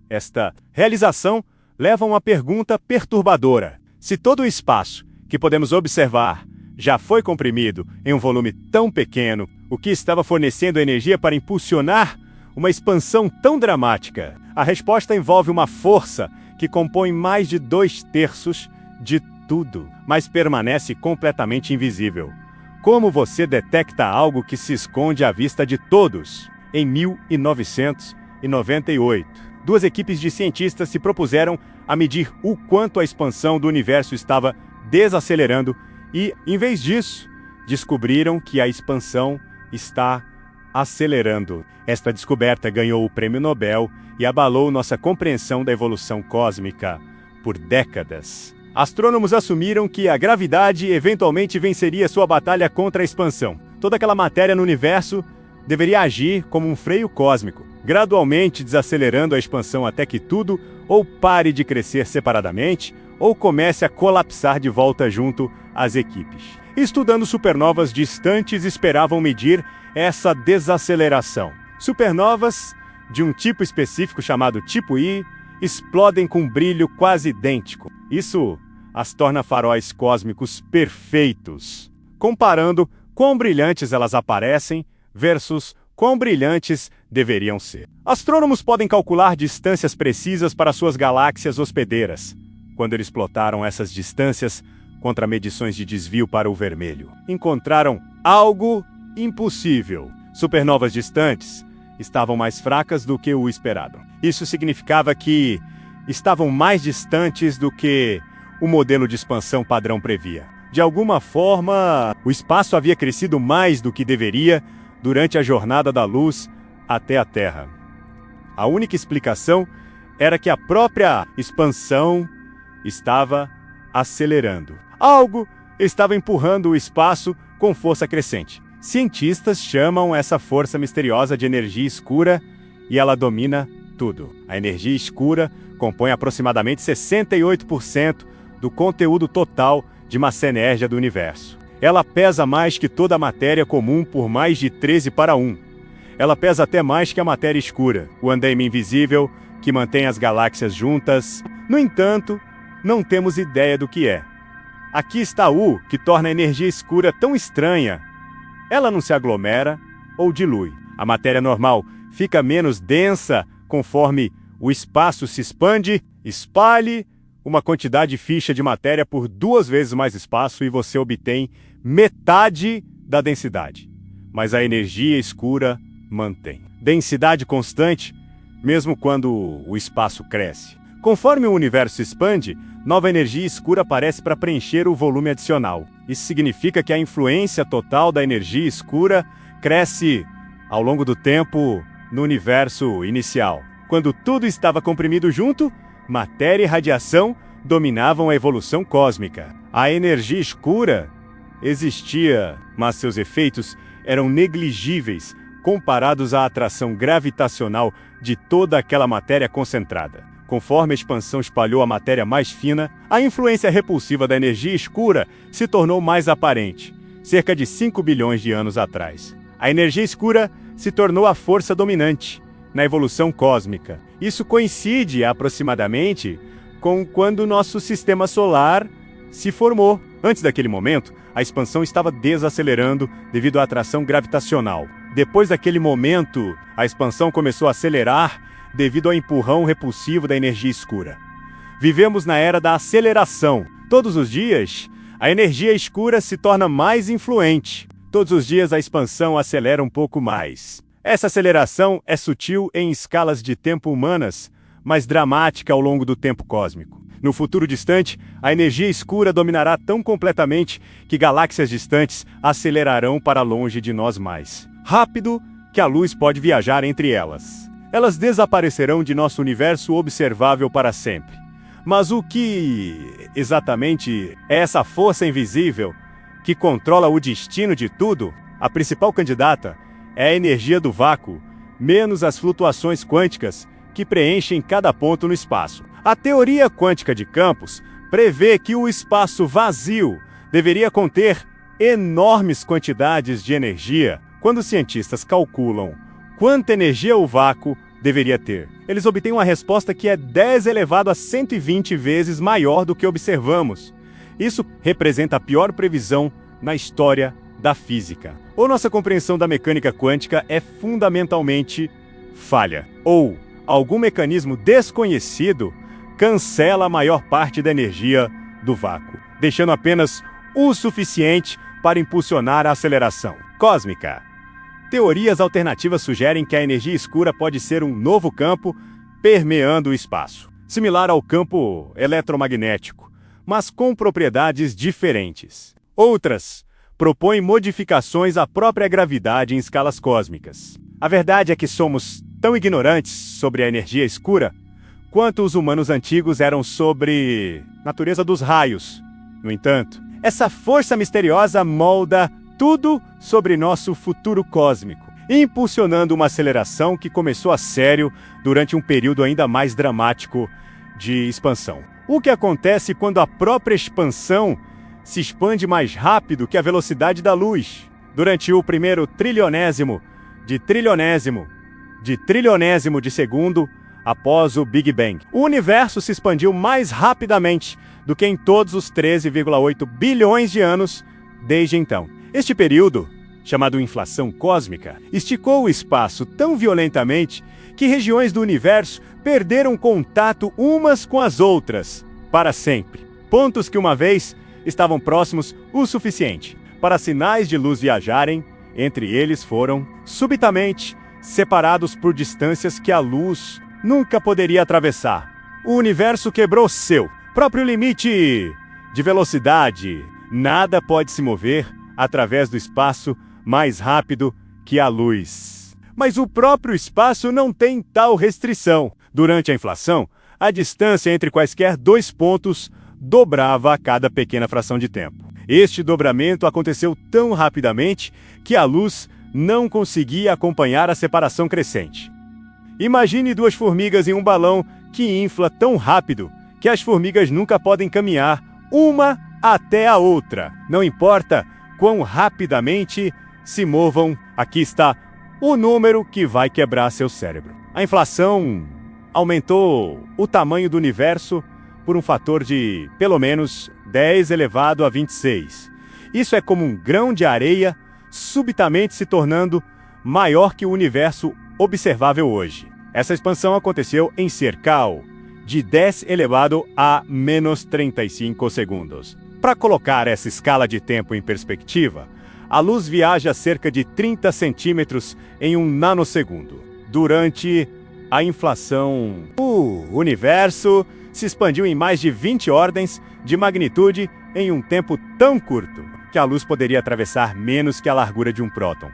Esta realização leva a uma pergunta perturbadora. Se todo o espaço que podemos observar já foi comprimido em um volume tão pequeno, o que estava fornecendo energia para impulsionar uma expansão tão dramática? A resposta envolve uma força que compõe mais de 2/3 de tudo, mas permanece completamente invisível. Como você detecta algo que se esconde à vista de todos? Em 1998, duas equipes de cientistas se propuseram a medir o quanto a expansão do universo estava desacelerando e, em vez disso, descobriram que a expansão está acelerando. Esta descoberta ganhou o Prêmio Nobel e abalou nossa compreensão da evolução cósmica por décadas. Astrônomos assumiram que a gravidade eventualmente venceria sua batalha contra a expansão. Toda aquela matéria no universo deveria agir como um freio cósmico, gradualmente desacelerando a expansão até que tudo ou pare de crescer separadamente ou comece a colapsar de volta junto às equipes. Estudando supernovas distantes, esperavam medir essa desaceleração. Supernovas de um tipo específico chamado tipo I explodem com um brilho quase idêntico. Isso as torna faróis cósmicos perfeitos, comparando quão brilhantes elas aparecem versus quão brilhantes deveriam ser. Astrônomos podem calcular distâncias precisas para suas galáxias hospedeiras. Quando eles plotaram essas distâncias contra medições de desvio para o vermelho, encontraram algo impossível. Supernovas distantes estavam mais fracas do que o esperado. Isso significava que estavam mais distantes do que o modelo de expansão padrão previa. De alguma forma, o espaço havia crescido mais do que deveria durante a jornada da luz até a Terra. A única explicação era que a própria expansão estava acelerando. Algo estava empurrando o espaço com força crescente. Cientistas chamam essa força misteriosa de energia escura e ela domina tudo. A energia escura compõe aproximadamente 68% do conteúdo total de massa enérgica do universo. Ela pesa mais que toda a matéria comum por mais de 13:1. Ela pesa até mais que a matéria escura, o andaime invisível que mantém as galáxias juntas. No entanto, não temos ideia do que é. Aqui está o que torna a energia escura tão estranha. Ela não se aglomera ou dilui. A matéria normal fica menos densa conforme o espaço se expande. Espalhe uma quantidade fixa de matéria por 2 vezes mais espaço e você obtém metade da densidade. Mas a energia escura mantém densidade constante, mesmo quando o espaço cresce. Conforme o universo se expande, nova energia escura aparece para preencher o volume adicional. Isso significa que a influência total da energia escura cresce ao longo do tempo no universo inicial. Quando tudo estava comprimido junto, matéria e radiação dominavam a evolução cósmica. A energia escura existia, mas seus efeitos eram negligíveis comparados à atração gravitacional de toda aquela matéria concentrada. Conforme a expansão espalhou a matéria mais fina, a influência repulsiva da energia escura se tornou mais aparente, cerca de 5 bilhões de anos atrás. A energia escura se tornou a força dominante na evolução cósmica. Isso coincide aproximadamente com quando nosso sistema solar se formou. Antes daquele momento, a expansão estava desacelerando devido à atração gravitacional. Depois daquele momento, a expansão começou a acelerar devido ao empurrão repulsivo da energia escura. Vivemos na era da aceleração. Todos os dias, a energia escura se torna mais influente. Todos os dias a expansão acelera um pouco mais. Essa aceleração é sutil em escalas de tempo humanas, mas dramática ao longo do tempo cósmico. No futuro distante, a energia escura dominará tão completamente que galáxias distantes acelerarão para longe de nós mais rápido que a luz pode viajar entre elas. Elas desaparecerão de nosso universo observável para sempre. Mas o que exatamente é essa força invisível que controla o destino de tudo? A principal candidata é a energia do vácuo, menos as flutuações quânticas que preenchem cada ponto no espaço. A teoria quântica de campos prevê que o espaço vazio deveria conter enormes quantidades de energia. Quando os cientistas calculam quanta energia o vácuo deveria ter, eles obtêm uma resposta que é 10 elevado a 120 vezes maior do que observamos. Isso representa a pior previsão na história da física. Ou nossa compreensão da mecânica quântica é fundamentalmente falha, ou algum mecanismo desconhecido cancela a maior parte da energia do vácuo, deixando apenas o suficiente para impulsionar a aceleração cósmica. Teorias alternativas sugerem que a energia escura pode ser um novo campo permeando o espaço, similar ao campo eletromagnético, mas com propriedades diferentes. Outras propõem modificações à própria gravidade em escalas cósmicas. A verdade é que somos tão ignorantes sobre a energia escura quanto os humanos antigos eram sobre a natureza dos raios. No entanto, essa força misteriosa molda tudo sobre nosso futuro cósmico, impulsionando uma aceleração que começou a sério durante um período ainda mais dramático de expansão. O que acontece quando a própria expansão se expande mais rápido que a velocidade da luz? Durante o primeiro trilionésimo de segundo após o Big Bang, o universo se expandiu mais rapidamente do que em todos os 13,8 bilhões de anos desde então. Este período, chamado inflação cósmica, esticou o espaço tão violentamente que regiões do universo perderam contato umas com as outras para sempre. Pontos que uma vez estavam próximos o suficiente para sinais de luz viajarem entre eles foram subitamente separados por distâncias que a luz nunca poderia atravessar. O universo quebrou seu próprio limite de velocidade. Nada pode se mover através do espaço mais rápido que a luz. Mas o próprio espaço não tem tal restrição. Durante a inflação, a distância entre quaisquer dois pontos dobrava a cada pequena fração de tempo. Este dobramento aconteceu tão rapidamente que a luz não conseguia acompanhar a separação crescente. Imagine duas formigas em um balão que infla tão rápido que as formigas nunca podem caminhar uma até a outra. Não importa quão rapidamente se movam, aqui está o número que vai quebrar seu cérebro. A inflação aumentou o tamanho do universo por um fator de, pelo menos, 10 elevado a 26. Isso é como um grão de areia subitamente se tornando maior que o universo observável hoje. Essa expansão aconteceu em cerca de 10 elevado a menos 35 segundos. Para colocar essa escala de tempo em perspectiva, a luz viaja cerca de 30 centímetros em um nanosegundo. Durante a inflação, o universo se expandiu em mais de 20 ordens de magnitude em um tempo tão curto que a luz poderia atravessar menos que a largura de um próton.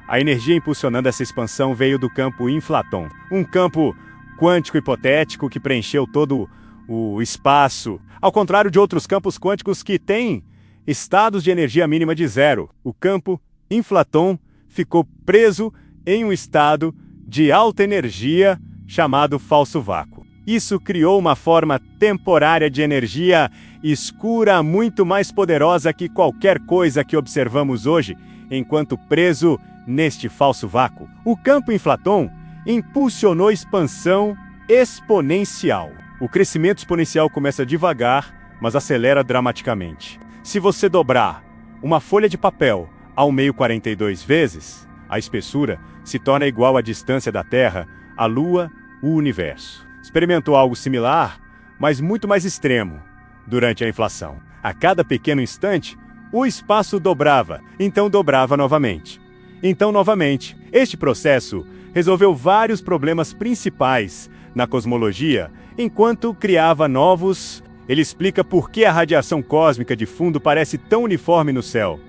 A energia impulsionando essa expansão veio do campo inflaton, um campo quântico hipotético que preencheu todo o espaço. Ao contrário de outros campos quânticos que têm estados de energia mínima de zero, o campo inflaton ficou preso em um estado de alta energia chamado falso vácuo. Isso criou uma forma temporária de energia escura muito mais poderosa que qualquer coisa que observamos hoje, enquanto preso neste falso vácuo. O campo inflaton impulsionou expansão exponencial. O crescimento exponencial começa devagar, mas acelera dramaticamente. Se você dobrar uma folha de papel ao meio 42 vezes, a espessura se torna igual à distância da Terra, a Lua, o Universo. Experimentou algo similar, mas muito mais extremo, durante a inflação. A cada pequeno instante, o espaço dobrava, então dobrava novamente. Então novamente. Este processo resolveu vários problemas principais na cosmologia, enquanto criava novos. Ele explica por que a radiação cósmica de fundo parece tão uniforme no céu,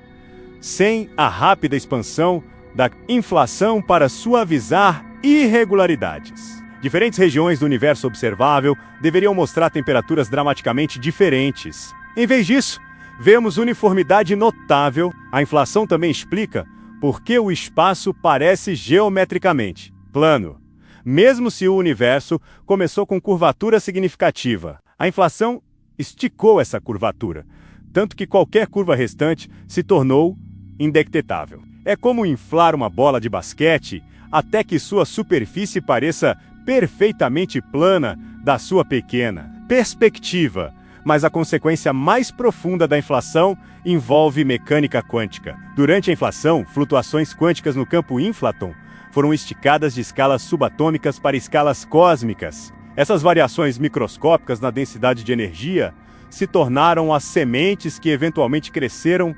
sem a rápida expansão da inflação para suavizar irregularidades. Diferentes regiões do universo observável deveriam mostrar temperaturas dramaticamente diferentes. Em vez disso, vemos uniformidade notável. A inflação também explica por que o espaço parece geometricamente plano, mesmo se o universo começou com curvatura significativa. A inflação esticou essa curvatura, tanto que qualquer curva restante se tornou indetectável. É como inflar uma bola de basquete até que sua superfície pareça perfeitamente plana da sua pequena perspectiva. Mas a consequência mais profunda da inflação envolve mecânica quântica. Durante a inflação, flutuações quânticas no campo inflaton foram esticadas de escalas subatômicas para escalas cósmicas. Essas variações microscópicas na densidade de energia se tornaram as sementes que eventualmente cresceram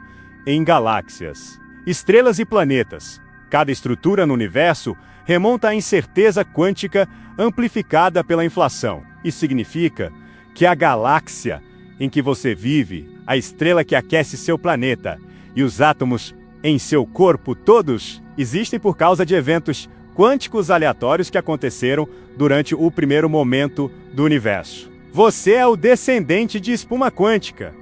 em galáxias, estrelas e planetas. Cada estrutura no universo remonta à incerteza quântica amplificada pela inflação. Isso significa que a galáxia em que você vive, a estrela que aquece seu planeta e os átomos em seu corpo, todos existem por causa de eventos quânticos aleatórios que aconteceram durante o primeiro momento do universo. Você é o descendente de espuma quântica,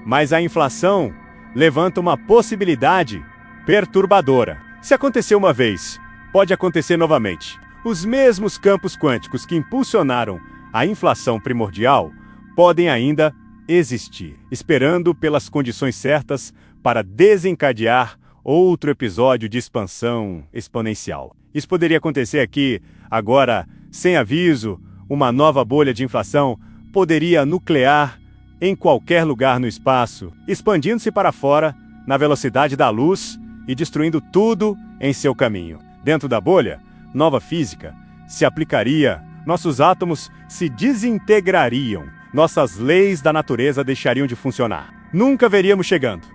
mas a inflação levanta uma possibilidade perturbadora. Se aconteceu uma vez, pode acontecer novamente. Os mesmos campos quânticos que impulsionaram a inflação primordial podem ainda existir, esperando pelas condições certas para desencadear outro episódio de expansão exponencial. Isso poderia acontecer aqui, agora, sem aviso. Uma nova bolha de inflação poderia nuclear em qualquer lugar no espaço, expandindo-se para fora na velocidade da luz e destruindo tudo em seu caminho. Dentro da bolha, nova física se aplicaria. Nossos átomos se desintegrariam. Nossas leis da natureza deixariam de funcionar. Nunca veríamos chegando.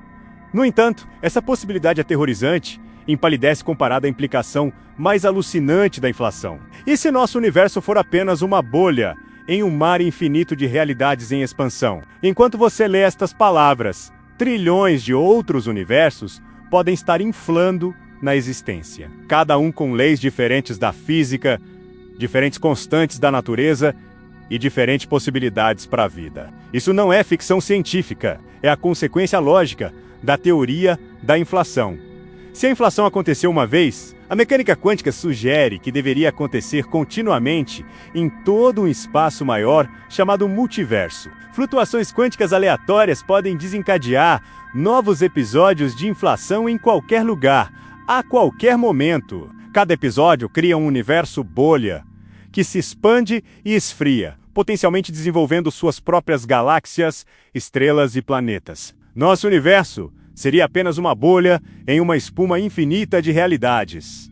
No entanto, essa possibilidade aterrorizante empalidece comparada à implicação mais alucinante da inflação. E se nosso universo for apenas uma bolha em um mar infinito de realidades em expansão? Enquanto você lê estas palavras, trilhões de outros universos podem estar inflando na existência. Cada um com leis diferentes da física, diferentes constantes da natureza e diferentes possibilidades para a vida. Isso não é ficção científica, é a consequência lógica da teoria da inflação. Se a inflação aconteceu uma vez, a mecânica quântica sugere que deveria acontecer continuamente em todo um espaço maior chamado multiverso. Flutuações quânticas aleatórias podem desencadear novos episódios de inflação em qualquer lugar, a qualquer momento. Cada episódio cria um universo bolha, que se expande e esfria, potencialmente desenvolvendo suas próprias galáxias, estrelas e planetas. Nosso universo seria apenas uma bolha em uma espuma infinita de realidades.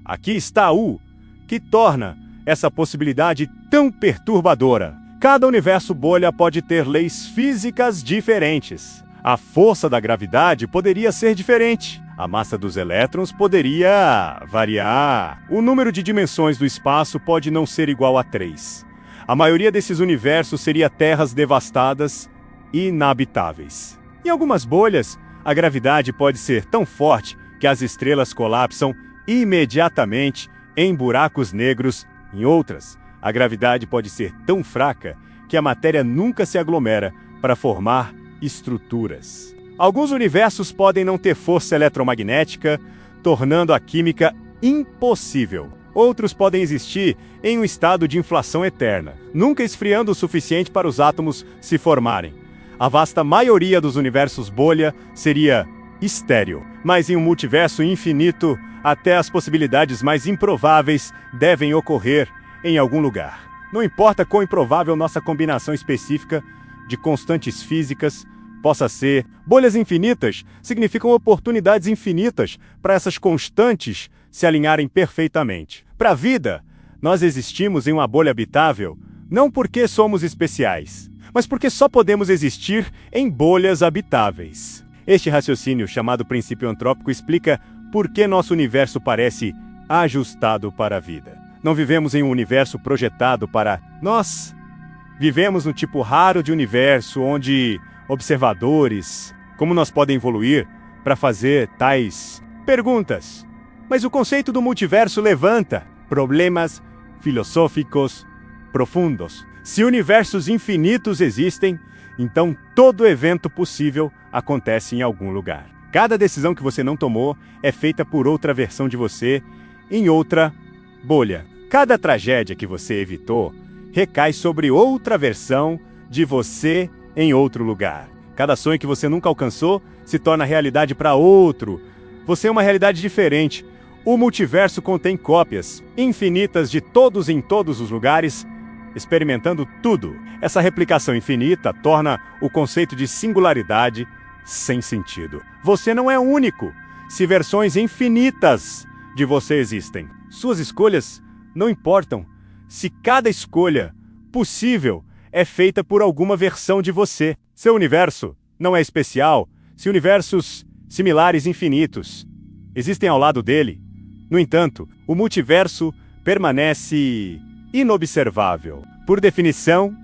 Aqui está o que torna essa possibilidade tão perturbadora. Cada universo bolha pode ter leis físicas diferentes. A força da gravidade poderia ser diferente. A massa dos elétrons poderia variar. O número de dimensões do espaço pode não ser igual a 3. A maioria desses universos seria terras devastadas e inabitáveis. Em algumas bolhas, a gravidade pode ser tão forte que as estrelas colapsam imediatamente em buracos negros. Em outras, a gravidade pode ser tão fraca que a matéria nunca se aglomera para formar estruturas. Alguns universos podem não ter força eletromagnética, tornando a química impossível. Outros podem existir em um estado de inflação eterna, nunca esfriando o suficiente para os átomos se formarem. A vasta maioria dos universos bolha seria estéril, mas em um multiverso infinito, até as possibilidades mais improváveis devem ocorrer em algum lugar. Não importa quão improvável nossa combinação específica, de constantes físicas, possa ser. Bolhas infinitas significam oportunidades infinitas para essas constantes se alinharem perfeitamente. Para a vida, nós existimos em uma bolha habitável não porque somos especiais, mas porque só podemos existir em bolhas habitáveis. Este raciocínio, chamado princípio antrópico, explica por que nosso universo parece ajustado para a vida. Não vivemos em um universo projetado para nós. Vivemos num tipo raro de universo onde observadores, como nós podem evoluir para fazer tais perguntas. Mas o conceito do multiverso levanta problemas filosóficos profundos. Se universos infinitos existem, então todo evento possível acontece em algum lugar. Cada decisão que você não tomou é feita por outra versão de você em outra bolha. Cada tragédia que você evitou recai sobre outra versão de você em outro lugar. Cada sonho que você nunca alcançou se torna realidade para outro. Você é uma realidade diferente. O multiverso contém cópias infinitas de todos em todos os lugares, experimentando tudo. Essa replicação infinita torna o conceito de singularidade sem sentido. Você não é único, se versões infinitas de você existem. Suas escolhas não importam se cada escolha possível é feita por alguma versão de você. Seu universo não é especial se universos similares infinitos existem ao lado dele. No entanto, o multiverso permanece inobservável. Por definição,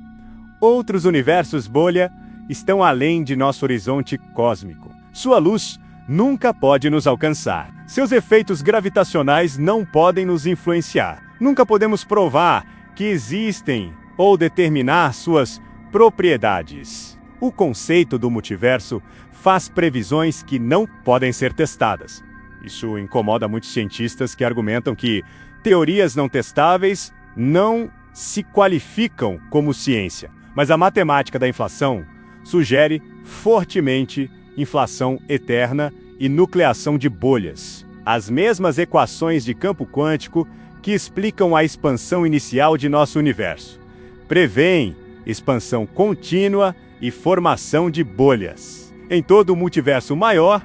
outros universos bolha estão além de nosso horizonte cósmico. Sua luz nunca pode nos alcançar. Seus efeitos gravitacionais não podem nos influenciar. Nunca podemos provar que existem ou determinar suas propriedades. O conceito do multiverso faz previsões que não podem ser testadas. Isso incomoda muitos cientistas que argumentam que teorias não testáveis não se qualificam como ciência. Mas a matemática da inflação sugere fortemente inflação eterna e nucleação de bolhas. As mesmas equações de campo quântico que explicam a expansão inicial de nosso universo prevêem expansão contínua e formação de bolhas. Em todo o multiverso maior,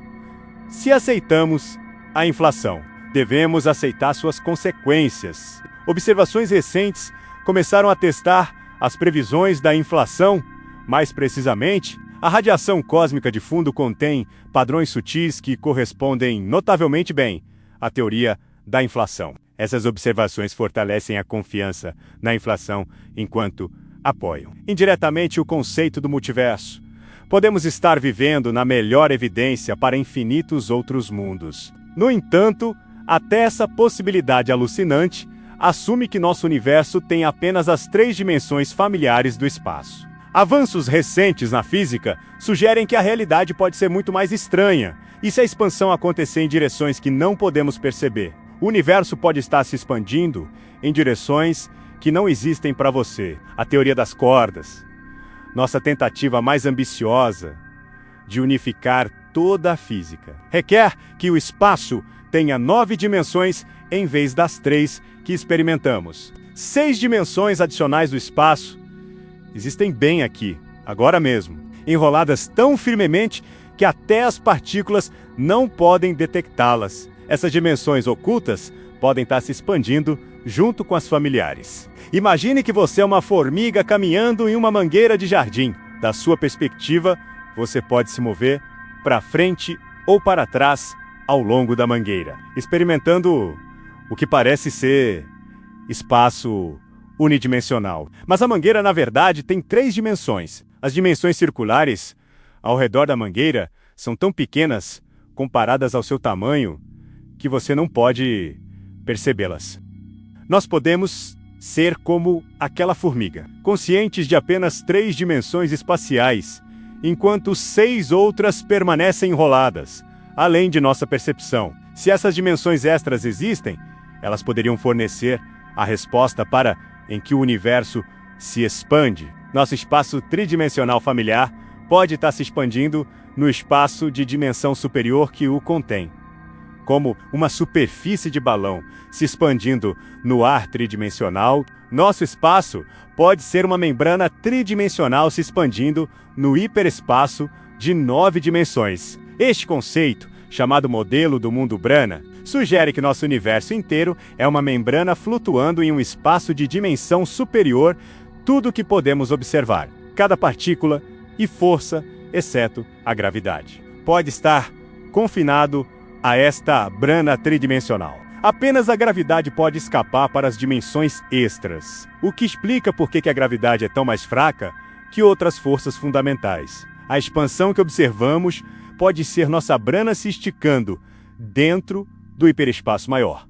se aceitamos a inflação, devemos aceitar suas consequências. Observações recentes começaram a testar as previsões da inflação. Mais precisamente, a radiação cósmica de fundo contém padrões sutis que correspondem notavelmente bem à teoria da inflação. Essas observações fortalecem a confiança na inflação enquanto apoiam indiretamente o conceito do multiverso. Podemos estar vivendo na melhor evidência para infinitos outros mundos. No entanto, até essa possibilidade alucinante assume que nosso universo tem apenas as 3 dimensões familiares do espaço. Avanços recentes na física sugerem que a realidade pode ser muito mais estranha, e se a expansão acontecer em direções que não podemos perceber, o universo pode estar se expandindo em direções que não existem para você. A teoria das cordas, nossa tentativa mais ambiciosa de unificar toda a física, requer que o espaço tenha 9 dimensões em vez das 3 que experimentamos. 6 dimensões adicionais do espaço existem bem aqui, agora mesmo, enroladas tão firmemente que até as partículas não podem detectá-las. Essas dimensões ocultas podem estar se expandindo junto com as familiares. Imagine que você é uma formiga caminhando em uma mangueira de jardim. Da sua perspectiva, você pode se mover para frente ou para trás ao longo da mangueira, experimentando o que parece ser espaço unidimensional. Mas a mangueira, na verdade, tem 3 dimensões. As dimensões circulares ao redor da mangueira são tão pequenas, comparadas ao seu tamanho, que você não pode percebê-las. Nós podemos ser como aquela formiga, conscientes de apenas 3 dimensões espaciais, enquanto 6 outras permanecem enroladas, além de nossa percepção. Se essas dimensões extras existem, elas poderiam fornecer a resposta para em que o universo se expande. Nosso espaço tridimensional familiar pode estar se expandindo no espaço de dimensão superior que o contém. como uma superfície de balão se expandindo no ar tridimensional, nosso espaço pode ser uma membrana tridimensional se expandindo no hiperespaço de 9 dimensões. Este conceito, chamado modelo do mundo Brana, sugere que nosso universo inteiro é uma membrana flutuando em um espaço de dimensão superior, tudo o que podemos observar, cada partícula e força, exceto a gravidade, pode estar confinado a esta brana tridimensional. Apenas a gravidade pode escapar para as dimensões extras, o que explica por que a gravidade é tão mais fraca que outras forças fundamentais. A expansão que observamos pode ser nossa brana se esticando dentro do hiperespaço maior.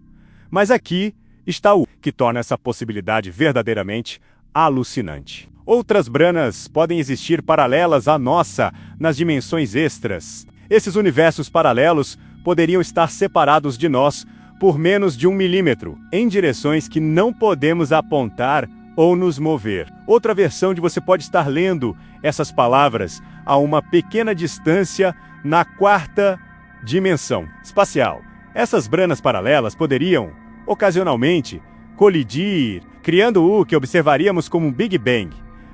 Mas aqui está o que torna essa possibilidade verdadeiramente alucinante. Outras branas podem existir paralelas à nossa nas dimensões extras. Esses universos paralelos poderiam estar separados de nós por menos de 1 milímetro, em direções que não podemos apontar ou nos mover. Outra versão de você pode estar lendo essas palavras a uma pequena distância na 4ª dimensão espacial. Essas branas paralelas poderiam, ocasionalmente, colidir, criando o que observaríamos como um Big Bang.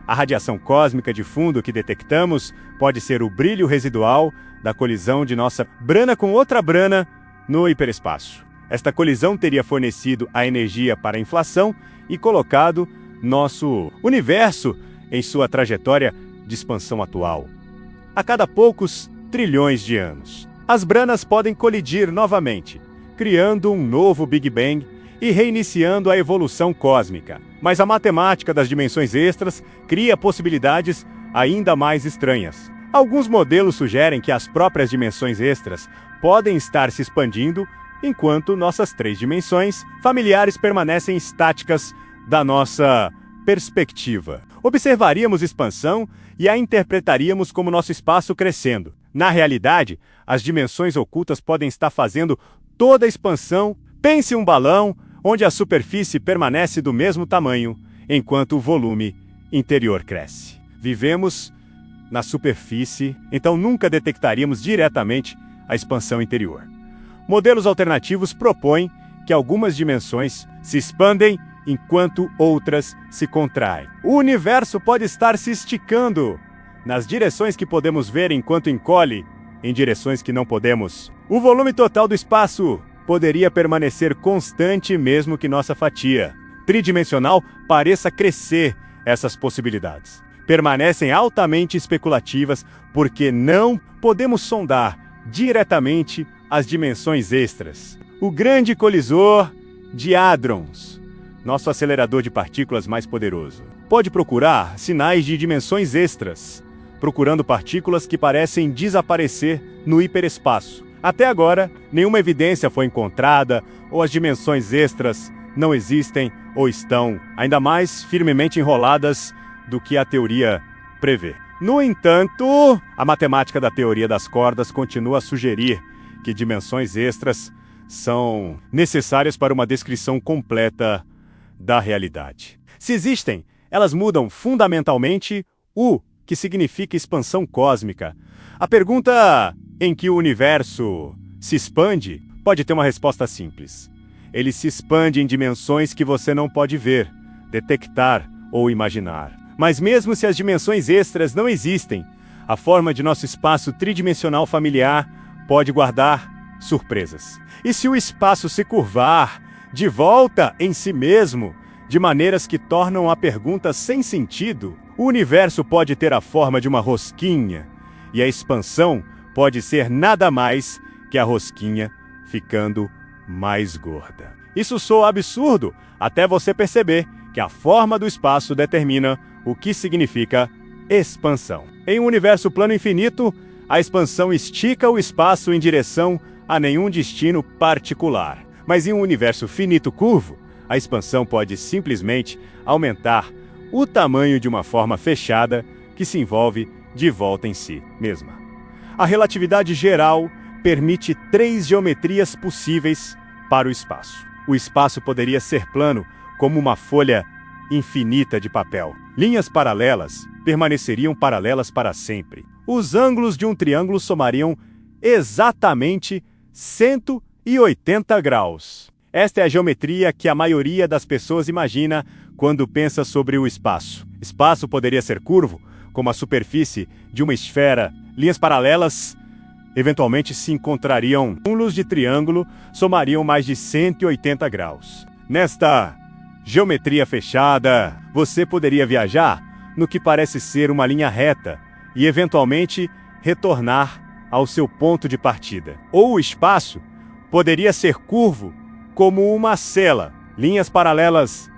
A radiação cósmica de fundo que detectamos pode ser o brilho residual da colisão de nossa brana com outra brana no hiperespaço. Esta colisão teria fornecido a energia para a inflação e colocado nosso universo em sua trajetória de expansão atual. A cada poucos trilhões de anos, as branas podem colidir novamente, criando um novo Big Bang e reiniciando a evolução cósmica. Mas a matemática das dimensões extras cria possibilidades ainda mais estranhas. Alguns modelos sugerem que as próprias dimensões extras podem estar se expandindo, enquanto nossas 3 dimensões familiares permanecem estáticas da nossa perspectiva. Observaríamos expansão e a interpretaríamos como nosso espaço crescendo. Na realidade, as dimensões ocultas podem estar fazendo toda a expansão. Pense um balão onde a superfície permanece do mesmo tamanho, enquanto o volume interior cresce. Vivemos na superfície, então nunca detectaríamos diretamente a expansão interior. Modelos alternativos propõem que algumas dimensões se expandem enquanto outras se contraem. O universo pode estar se esticando nas direções que podemos ver enquanto encolhe em direções que não podemos. O volume total do espaço poderia permanecer constante mesmo que nossa fatia tridimensional pareça crescer. Essas possibilidades permanecem altamente especulativas porque não podemos sondar diretamente as dimensões extras. O grande colisor de hadrons, nosso acelerador de partículas mais poderoso, pode procurar sinais de dimensões extras, procurando partículas que parecem desaparecer no hiperespaço. Até agora, nenhuma evidência foi encontrada, ou as dimensões extras não existem ou estão ainda mais firmemente enroladas do que a teoria prevê. No entanto, a matemática da teoria das cordas continua a sugerir que dimensões extras são necessárias para uma descrição completa da realidade. Se existem, elas mudam fundamentalmente o que significa expansão cósmica. A pergunta em que o universo se expande pode ter uma resposta simples. Ele se expande em dimensões que você não pode ver, detectar ou imaginar. Mas mesmo se as dimensões extras não existem, a forma de nosso espaço tridimensional familiar pode guardar surpresas. E se o espaço se curvar de volta em si mesmo, de maneiras que tornam a pergunta sem sentido, o universo pode ter a forma de uma rosquinha, e a expansão pode ser nada mais que a rosquinha ficando mais gorda. Isso soa absurdo até você perceber que a forma do espaço determina o que significa expansão. Em um universo plano infinito, a expansão estica o espaço em direção a nenhum destino particular. Mas em um universo finito curvo, a expansão pode simplesmente aumentar o tamanho de uma forma fechada que se envolve de volta em si mesma. A relatividade geral permite 3 geometrias possíveis para o espaço. O espaço poderia ser plano como uma folha infinita de papel. Linhas paralelas permaneceriam paralelas para sempre. Os ângulos de um triângulo somariam exatamente 180 graus. Esta é a geometria que a maioria das pessoas imagina quando pensa sobre o espaço. Espaço poderia ser curvo, como a superfície de uma esfera. Linhas paralelas eventualmente se encontrariam. Ângulos de triângulo somariam mais de 180 graus. Nesta geometria fechada, você poderia viajar no que parece ser uma linha reta e eventualmente retornar ao seu ponto de partida. Ou o espaço poderia ser curvo como uma cela. Linhas paralelas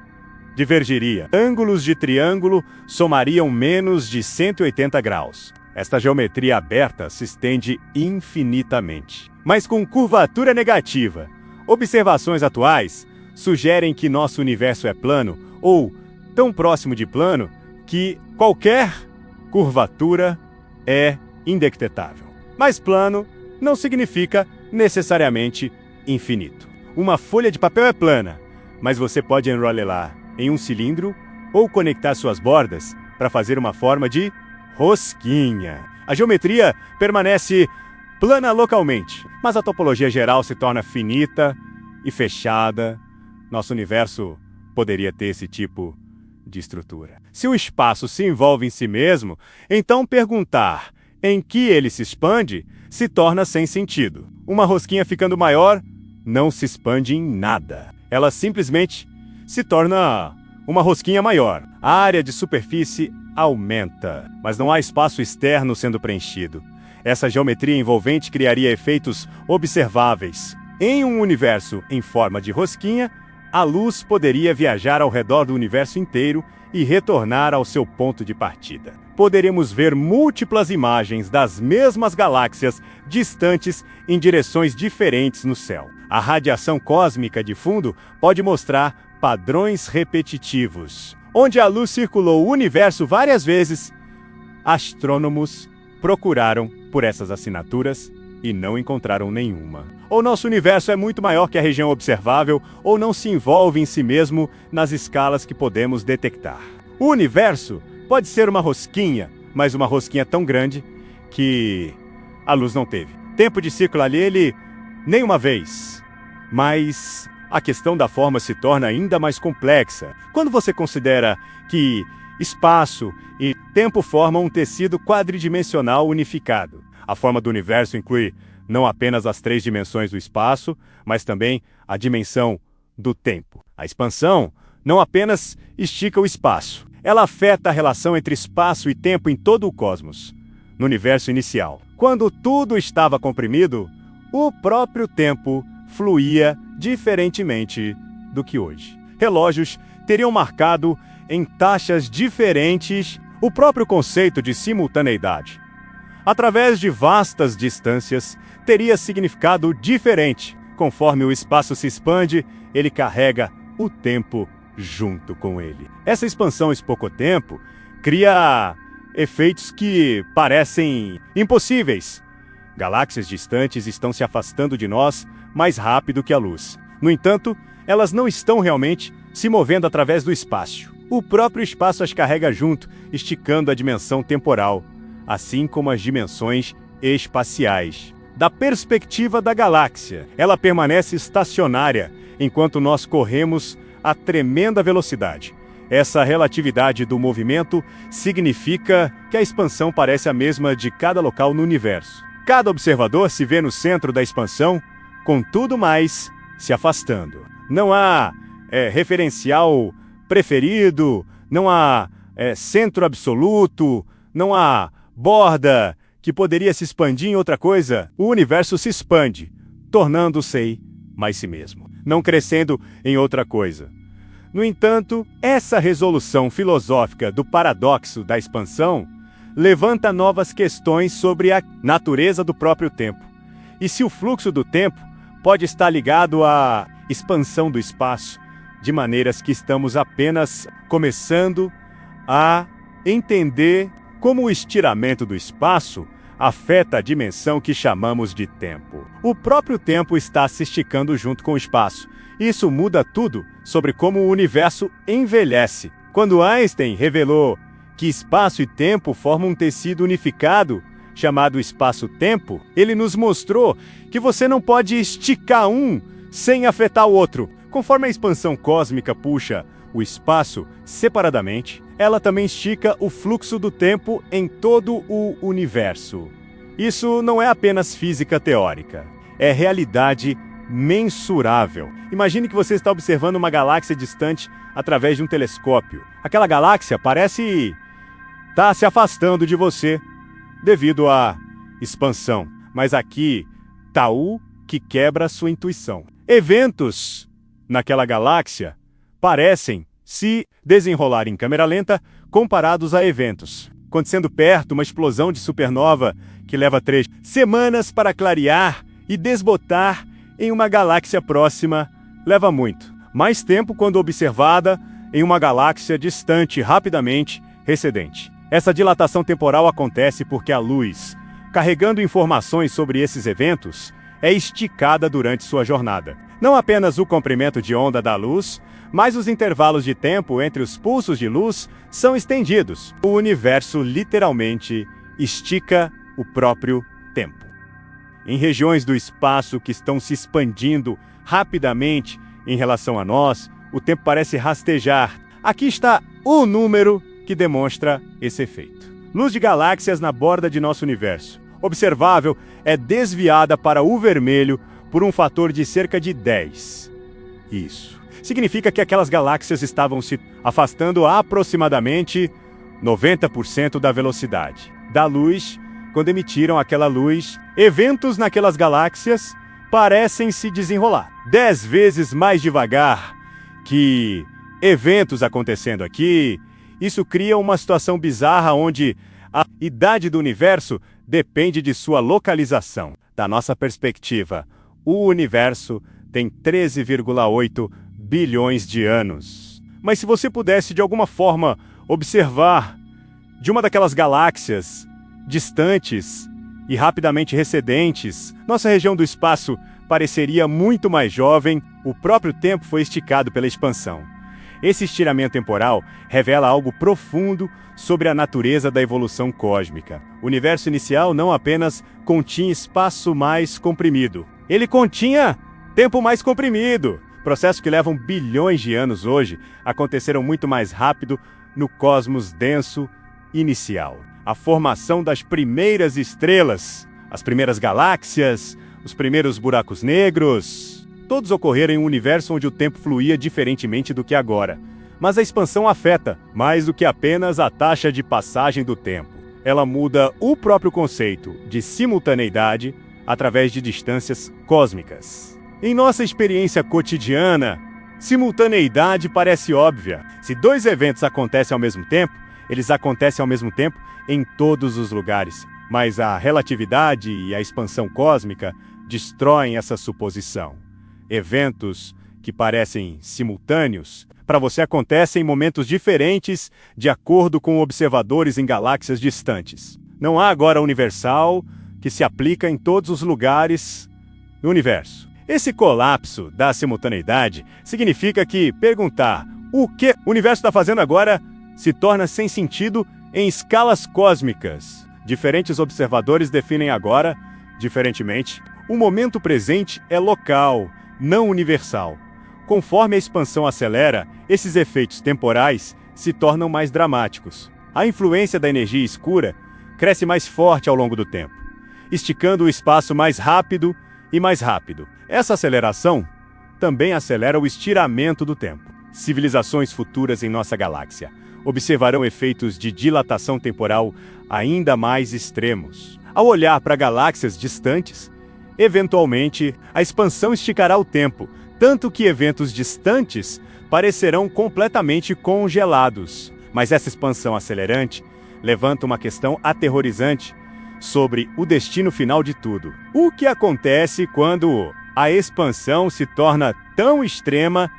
divergiriam. Ângulos de triângulo somariam menos de 180 graus. Esta geometria aberta se estende infinitamente, mas com curvatura negativa. Observações atuais sugerem que nosso universo é plano ou tão próximo de plano que qualquer curvatura é indetectável. Mas plano não significa necessariamente infinito. Uma folha de papel é plana, mas você pode enrolar em um cilindro ou conectar suas bordas para fazer uma forma de rosquinha. A geometria permanece plana localmente, mas a topologia geral se torna finita e fechada. Nosso universo poderia ter esse tipo de estrutura. Se o espaço se envolve em si mesmo, então perguntar em que ele se expande se torna sem sentido. Uma rosquinha ficando maior não se expande em nada. Ela simplesmente se torna uma rosquinha maior. A área de superfície aumenta, mas não há espaço externo sendo preenchido. Essa geometria envolvente criaria efeitos observáveis. Em um universo em forma de rosquinha, a luz poderia viajar ao redor do universo inteiro e retornar ao seu ponto de partida. Poderemos ver múltiplas imagens das mesmas galáxias distantes em direções diferentes no céu. A radiação cósmica de fundo pode mostrar padrões repetitivos. Onde a luz circulou o universo várias vezes, astrônomos procuraram por essas assinaturas e não encontraram nenhuma. Ou nosso universo é muito maior que a região observável, ou não se envolve em si mesmo nas escalas que podemos detectar. O universo pode ser uma rosquinha, mas uma rosquinha tão grande que a luz não teve tempo de circular nele nenhuma vez. Mas a questão da forma se torna ainda mais complexa quando você considera que espaço e tempo formam um tecido quadridimensional unificado. A forma do universo inclui não apenas as 3 dimensões do espaço, mas também a dimensão do tempo. A expansão não apenas estica o espaço, ela afeta a relação entre espaço e tempo em todo o cosmos. No universo inicial, quando tudo estava comprimido, o próprio tempo fluía diferentemente do que hoje. Relógios teriam marcado em taxas diferentes o próprio conceito de simultaneidade. Através de vastas distâncias, teria significado diferente. Conforme o espaço se expande, ele carrega o tempo junto com ele. Essa expansão espaço-tempo cria efeitos que parecem impossíveis. Galáxias distantes estão se afastando de nós mais rápido que a luz. No entanto, elas não estão realmente se movendo através do espaço. O próprio espaço as carrega junto, esticando a dimensão temporal, assim como as dimensões espaciais. Da perspectiva da galáxia, ela permanece estacionária, enquanto nós corremos a tremenda velocidade. Essa relatividade do movimento significa que a expansão parece a mesma de cada local no universo. Cada observador se vê no centro da expansão, com tudo mais se afastando. Não há referencial preferido, não há centro absoluto, não há borda que poderia se expandir em outra coisa. O universo se expande, tornando-se mais si mesmo, não crescendo em outra coisa. No entanto, essa resolução filosófica do paradoxo da expansão levanta novas questões sobre a natureza do próprio tempo. E se o fluxo do tempo pode estar ligado à expansão do espaço, de maneiras que estamos apenas começando a entender como o estiramento do espaço afeta a dimensão que chamamos de tempo. O próprio tempo está se esticando junto com o espaço. Isso muda tudo sobre como o universo envelhece. Quando Einstein revelou que espaço e tempo formam um tecido unificado, chamado espaço-tempo, ele nos mostrou que você não pode esticar um sem afetar o outro. Conforme a expansão cósmica puxa o espaço separadamente, ela também estica o fluxo do tempo em todo o universo. Isso não é apenas física teórica, é realidade mensurável. Imagine que você está observando uma galáxia distante através de um telescópio. Aquela galáxia parece estar se afastando de você devido à expansão. Mas aqui está o que quebra sua intuição. Eventos naquela galáxia parecem se desenrolar em câmera lenta comparados a eventos acontecendo perto, uma explosão de supernova que leva 3 semanas para clarear e desbotar em uma galáxia próxima leva muito mais tempo quando observada em uma galáxia distante rapidamente recedente. Essa dilatação temporal acontece porque a luz, carregando informações sobre esses eventos, é esticada durante sua jornada. Não apenas o comprimento de onda da luz, mas os intervalos de tempo entre os pulsos de luz são estendidos. O universo literalmente estica o próprio tempo. Em regiões do espaço que estão se expandindo rapidamente em relação a nós, o tempo parece rastejar. Aqui está o número que demonstra esse efeito. Luz de galáxias na borda de nosso universo, observável, é desviada para o vermelho por um fator de cerca de 10. Isso significa que aquelas galáxias estavam se afastando a aproximadamente 90% da velocidade da luz quando emitiram aquela luz. Eventos naquelas galáxias parecem se desenrolar 10 vezes mais devagar que eventos acontecendo aqui. Isso cria uma situação bizarra onde a idade do universo depende de sua localização. Da nossa perspectiva, o universo tem 13,8 bilhões de anos. Mas se você pudesse de alguma forma observar de uma daquelas galáxias distantes e rapidamente recedentes, nossa região do espaço pareceria muito mais jovem. O próprio tempo foi esticado pela expansão. Esse estiramento temporal revela algo profundo sobre a natureza da evolução cósmica. O universo inicial não apenas continha espaço mais comprimido, ele continha tempo mais comprimido. Processos que levam bilhões de anos hoje aconteceram muito mais rápido no cosmos denso inicial. A formação das primeiras estrelas, as primeiras galáxias, os primeiros buracos negros, todos ocorreram em um universo onde o tempo fluía diferentemente do que agora. Mas a expansão afeta mais do que apenas a taxa de passagem do tempo. Ela muda o próprio conceito de simultaneidade através de distâncias cósmicas. Em nossa experiência cotidiana, simultaneidade parece óbvia. Se 2 eventos acontecem ao mesmo tempo, eles acontecem ao mesmo tempo em todos os lugares. Mas a relatividade e a expansão cósmica destroem essa suposição. Eventos que parecem simultâneos para você acontecem em momentos diferentes de acordo com observadores em galáxias distantes. Não há agora universal que se aplica em todos os lugares no universo. Esse colapso da simultaneidade significa que perguntar o que o universo está fazendo agora se torna sem sentido em escalas cósmicas. Diferentes observadores definem agora, diferentemente, o momento presente é local, não universal. Conforme a expansão acelera, esses efeitos temporais se tornam mais dramáticos. A influência da energia escura cresce mais forte ao longo do tempo, esticando o espaço mais rápido e mais rápido. Essa aceleração também acelera o estiramento do tempo. Civilizações futuras em nossa galáxia observarão efeitos de dilatação temporal ainda mais extremos. Ao olhar para galáxias distantes, eventualmente, a expansão esticará o tempo, tanto que eventos distantes parecerão completamente congelados. Mas essa expansão acelerante levanta uma questão aterrorizante sobre o destino final de tudo. O que acontece quando a expansão se torna tão extrema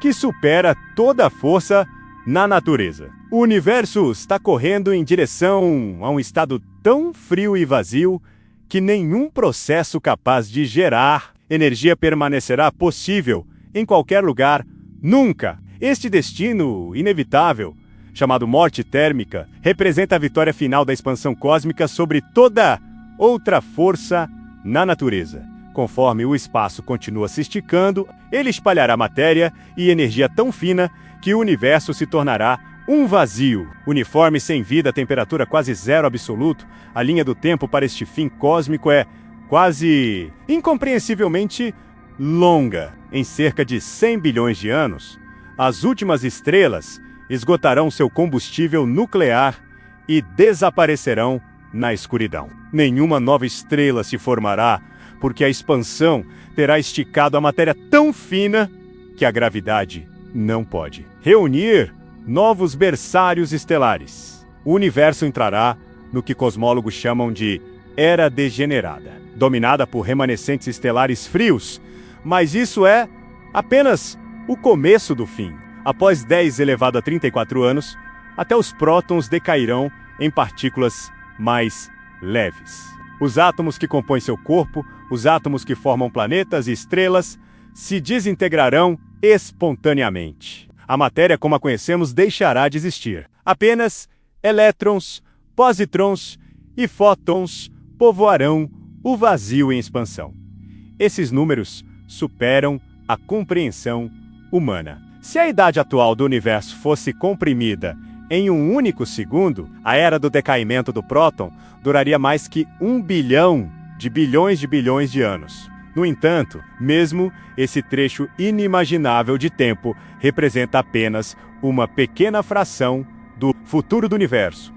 que supera toda a força na natureza? O universo está correndo em direção a um estado tão frio e vazio que nenhum processo capaz de gerar energia permanecerá possível em qualquer lugar, nunca. Este destino inevitável, chamado morte térmica, representa a vitória final da expansão cósmica sobre toda outra força na natureza. Conforme o espaço continua se esticando, ele espalhará matéria e energia tão fina que o universo se tornará um vazio, uniforme, sem vida, a temperatura quase zero absoluto. A linha do tempo para este fim cósmico é quase incompreensivelmente longa. Em cerca de 100 bilhões de anos, as últimas estrelas esgotarão seu combustível nuclear e desaparecerão na escuridão. Nenhuma nova estrela se formará, porque a expansão terá esticado a matéria tão fina que a gravidade não pode reunir novos berçários estelares. O universo entrará no que cosmólogos chamam de Era Degenerada, dominada por remanescentes estelares frios, mas isso é apenas o começo do fim. Após 10 elevado a 34 anos, até os prótons decairão em partículas mais leves. Os átomos que compõem seu corpo, os átomos que formam planetas e estrelas, se desintegrarão espontaneamente. A matéria como a conhecemos deixará de existir. Apenas elétrons, positrons e fótons povoarão o vazio em expansão. Esses números superam a compreensão humana. Se a idade atual do universo fosse comprimida em um único segundo, a era do decaimento do próton duraria mais que 1 bilhão de bilhões de anos. No entanto, mesmo esse trecho inimaginável de tempo representa apenas uma pequena fração do futuro do universo.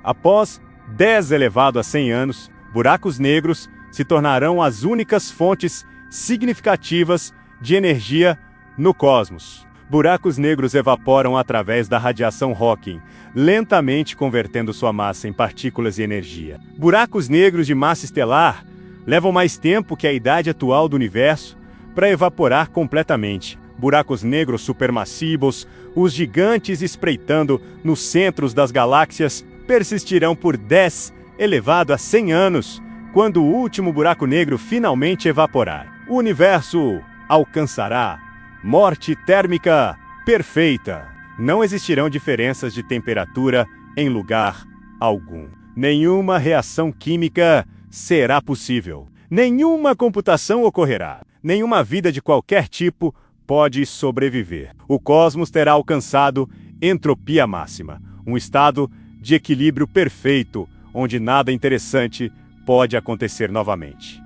Após 10 elevado a 100 anos, buracos negros se tornarão as únicas fontes significativas de energia no cosmos. Buracos negros evaporam através da radiação Hawking, lentamente convertendo sua massa em partículas e energia. Buracos negros de massa estelar levam mais tempo que a idade atual do universo para evaporar completamente. Buracos negros supermassivos, os gigantes espreitando nos centros das galáxias, persistirão por 10 elevado a 100 anos, quando o último buraco negro finalmente evaporar. O universo alcançará morte térmica perfeita. Não existirão diferenças de temperatura em lugar algum. Nenhuma reação química será possível. Nenhuma computação ocorrerá. Nenhuma vida de qualquer tipo pode sobreviver. O cosmos terá alcançado entropia máxima, um estado de equilíbrio perfeito, onde nada interessante pode acontecer novamente.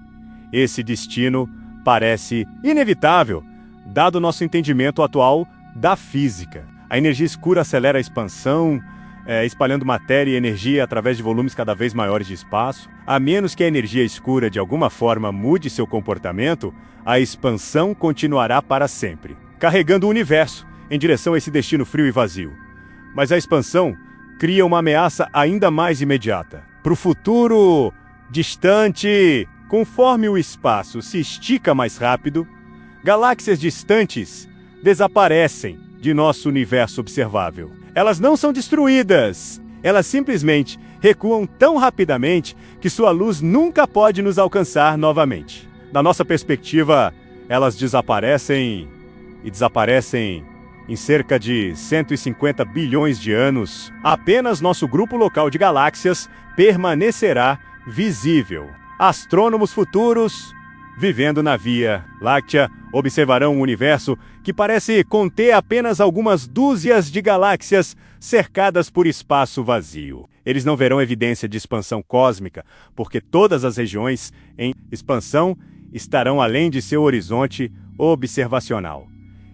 Esse destino parece inevitável, dado nosso entendimento atual da física. A energia escura acelera a expansão, espalhando matéria e energia através de volumes cada vez maiores de espaço. A menos que a energia escura de alguma forma mude seu comportamento, a expansão continuará para sempre, carregando o universo em direção a esse destino frio e vazio. Mas a expansão cria uma ameaça ainda mais imediata. Para o futuro distante, conforme o espaço se estica mais rápido, galáxias distantes desaparecem de nosso universo observável. Elas não são destruídas, elas simplesmente recuam tão rapidamente que sua luz nunca pode nos alcançar novamente. Da nossa perspectiva, elas desaparecem em cerca de 150 bilhões de anos. Apenas nosso grupo local de galáxias permanecerá visível. Astrônomos futuros, vivendo na Via Láctea, observarão um universo que parece conter apenas algumas dúzias de galáxias cercadas por espaço vazio. Eles não verão evidência de expansão cósmica, porque todas as regiões em expansão estarão além de seu horizonte observacional.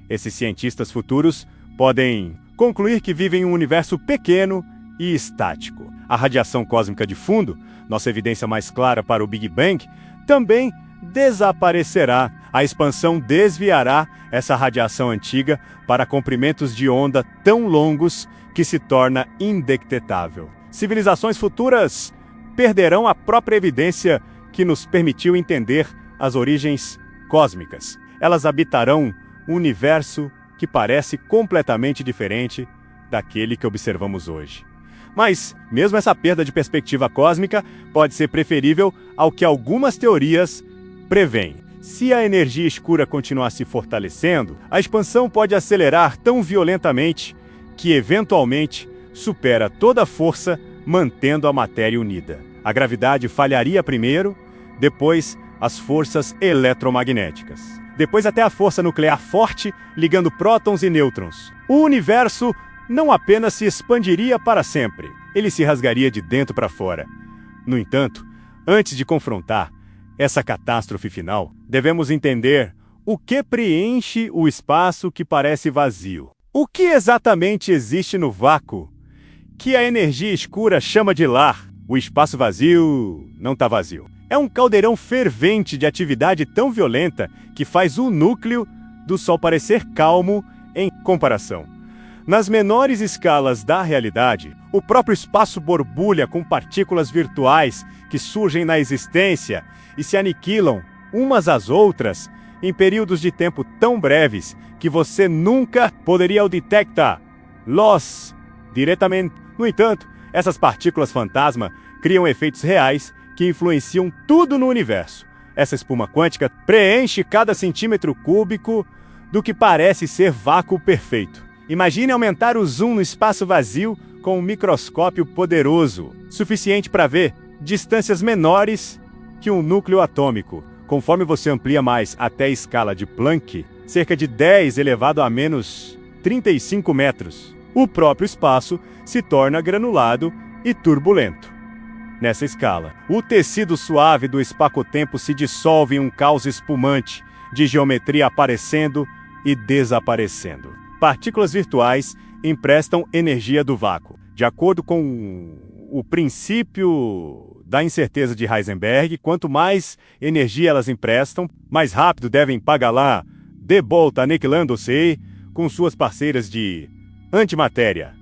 Esses cientistas futuros podem concluir que vivem em um universo pequeno e estático. A radiação cósmica de fundo, nossa evidência mais clara para o Big Bang, também desaparecerá. A expansão desviará essa radiação antiga para comprimentos de onda tão longos que se torna indetectável. Civilizações futuras perderão a própria evidência que nos permitiu entender as origens cósmicas. Elas habitarão um universo que parece completamente diferente daquele que observamos hoje. Mas, mesmo essa perda de perspectiva cósmica pode ser preferível ao que algumas teorias prevêem. Se a energia escura continuar se fortalecendo, a expansão pode acelerar tão violentamente que, eventualmente, supera toda a força, mantendo a matéria unida. A gravidade falharia primeiro, depois as forças eletromagnéticas. Depois até a força nuclear forte, ligando prótons e nêutrons. O universo não apenas se expandiria para sempre, ele se rasgaria de dentro para fora. No entanto, antes de confrontar essa catástrofe final, devemos entender o que preenche o espaço que parece vazio. O que exatamente existe no vácuo, que a energia escura chama de lar? O espaço vazio não está vazio. É um caldeirão fervente de atividade tão violenta que faz o núcleo do Sol parecer calmo em comparação. Nas menores escalas da realidade, o próprio espaço borbulha com partículas virtuais que surgem na existência e se aniquilam umas às outras em períodos de tempo tão breves que você nunca poderia detectar-los diretamente. No entanto, essas partículas fantasma criam efeitos reais que influenciam tudo no universo. Essa espuma quântica preenche cada centímetro cúbico do que parece ser vácuo perfeito. Imagine aumentar o zoom no espaço vazio com um microscópio poderoso, suficiente para ver distâncias menores que um núcleo atômico. Conforme você amplia mais até a escala de Planck, cerca de 10 elevado a menos 35 metros, o próprio espaço se torna granulado e turbulento. Nessa escala, o tecido suave do espaço-tempo se dissolve em um caos espumante, de geometria aparecendo e desaparecendo. Partículas virtuais emprestam energia do vácuo. De acordo com o princípio da incerteza de Heisenberg, quanto mais energia elas emprestam, mais rápido devem pagá-la de volta, aniquilando-se com suas parceiras de antimatéria.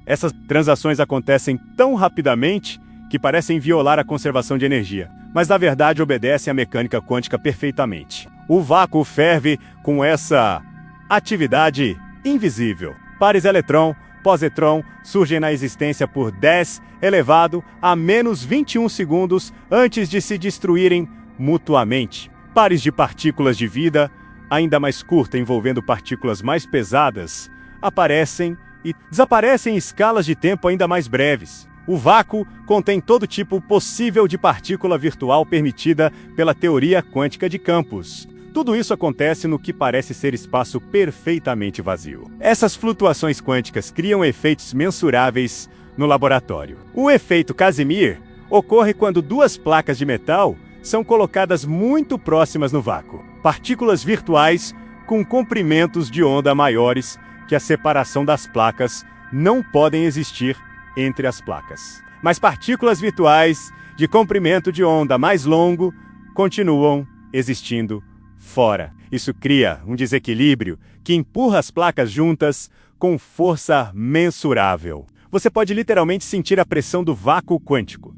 Essas transações acontecem tão rapidamente que parecem violar a conservação de energia, mas na verdade obedecem à mecânica quântica perfeitamente. O vácuo ferve com essa atividade invisível. Pares eletrão, positron surgem na existência por 10 elevado a menos 21 segundos antes de se destruírem mutuamente. Pares de partículas de vida, ainda mais curta, envolvendo partículas mais pesadas, aparecem e desaparecem em escalas de tempo ainda mais breves. O vácuo contém todo tipo possível de partícula virtual permitida pela teoria quântica de campos. Tudo isso acontece no que parece ser espaço perfeitamente vazio. Essas flutuações quânticas criam efeitos mensuráveis no laboratório. O efeito Casimir ocorre quando duas placas de metal são colocadas muito próximas no vácuo. Partículas virtuais com comprimentos de onda maiores que a separação das placas não podem existir entre as placas. Mas partículas virtuais de comprimento de onda mais longo continuam existindo fora. Isso cria um desequilíbrio que empurra as placas juntas com força mensurável. Você pode literalmente sentir a pressão do vácuo quântico.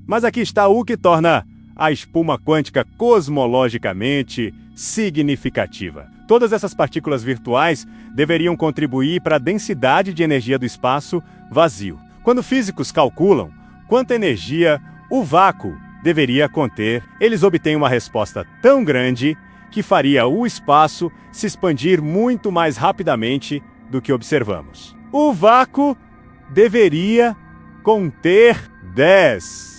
Mas aqui está o que torna a espuma quântica cosmologicamente significativa. Todas essas partículas virtuais deveriam contribuir para a densidade de energia do espaço vazio. Quando físicos calculam quanta energia o vácuo deveria conter, eles obtêm uma resposta tão grande que faria o espaço se expandir muito mais rapidamente do que observamos. O vácuo deveria conter 10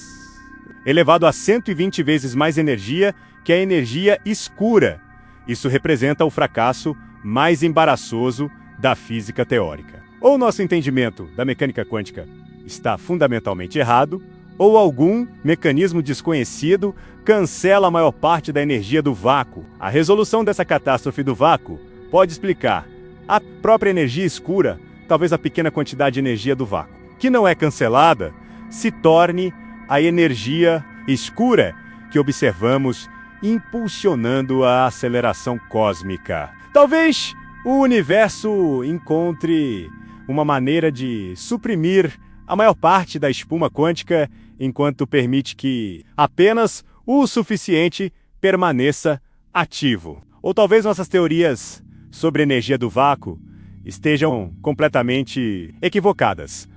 elevado a 120 vezes mais energia que a energia escura. Isso representa o fracasso mais embaraçoso da física teórica. Ou nosso entendimento da mecânica quântica está fundamentalmente errado, ou algum mecanismo desconhecido cancela a maior parte da energia do vácuo. A resolução dessa catástrofe do vácuo pode explicar a própria energia escura, talvez a pequena quantidade de energia do vácuo, que não é cancelada, se torne a energia escura que observamos impulsionando a aceleração cósmica. Talvez o universo encontre uma maneira de suprimir a maior parte da espuma quântica enquanto permite que apenas o suficiente permaneça ativo. Ou talvez nossas teorias sobre a energia do vácuo estejam completamente equivocadas.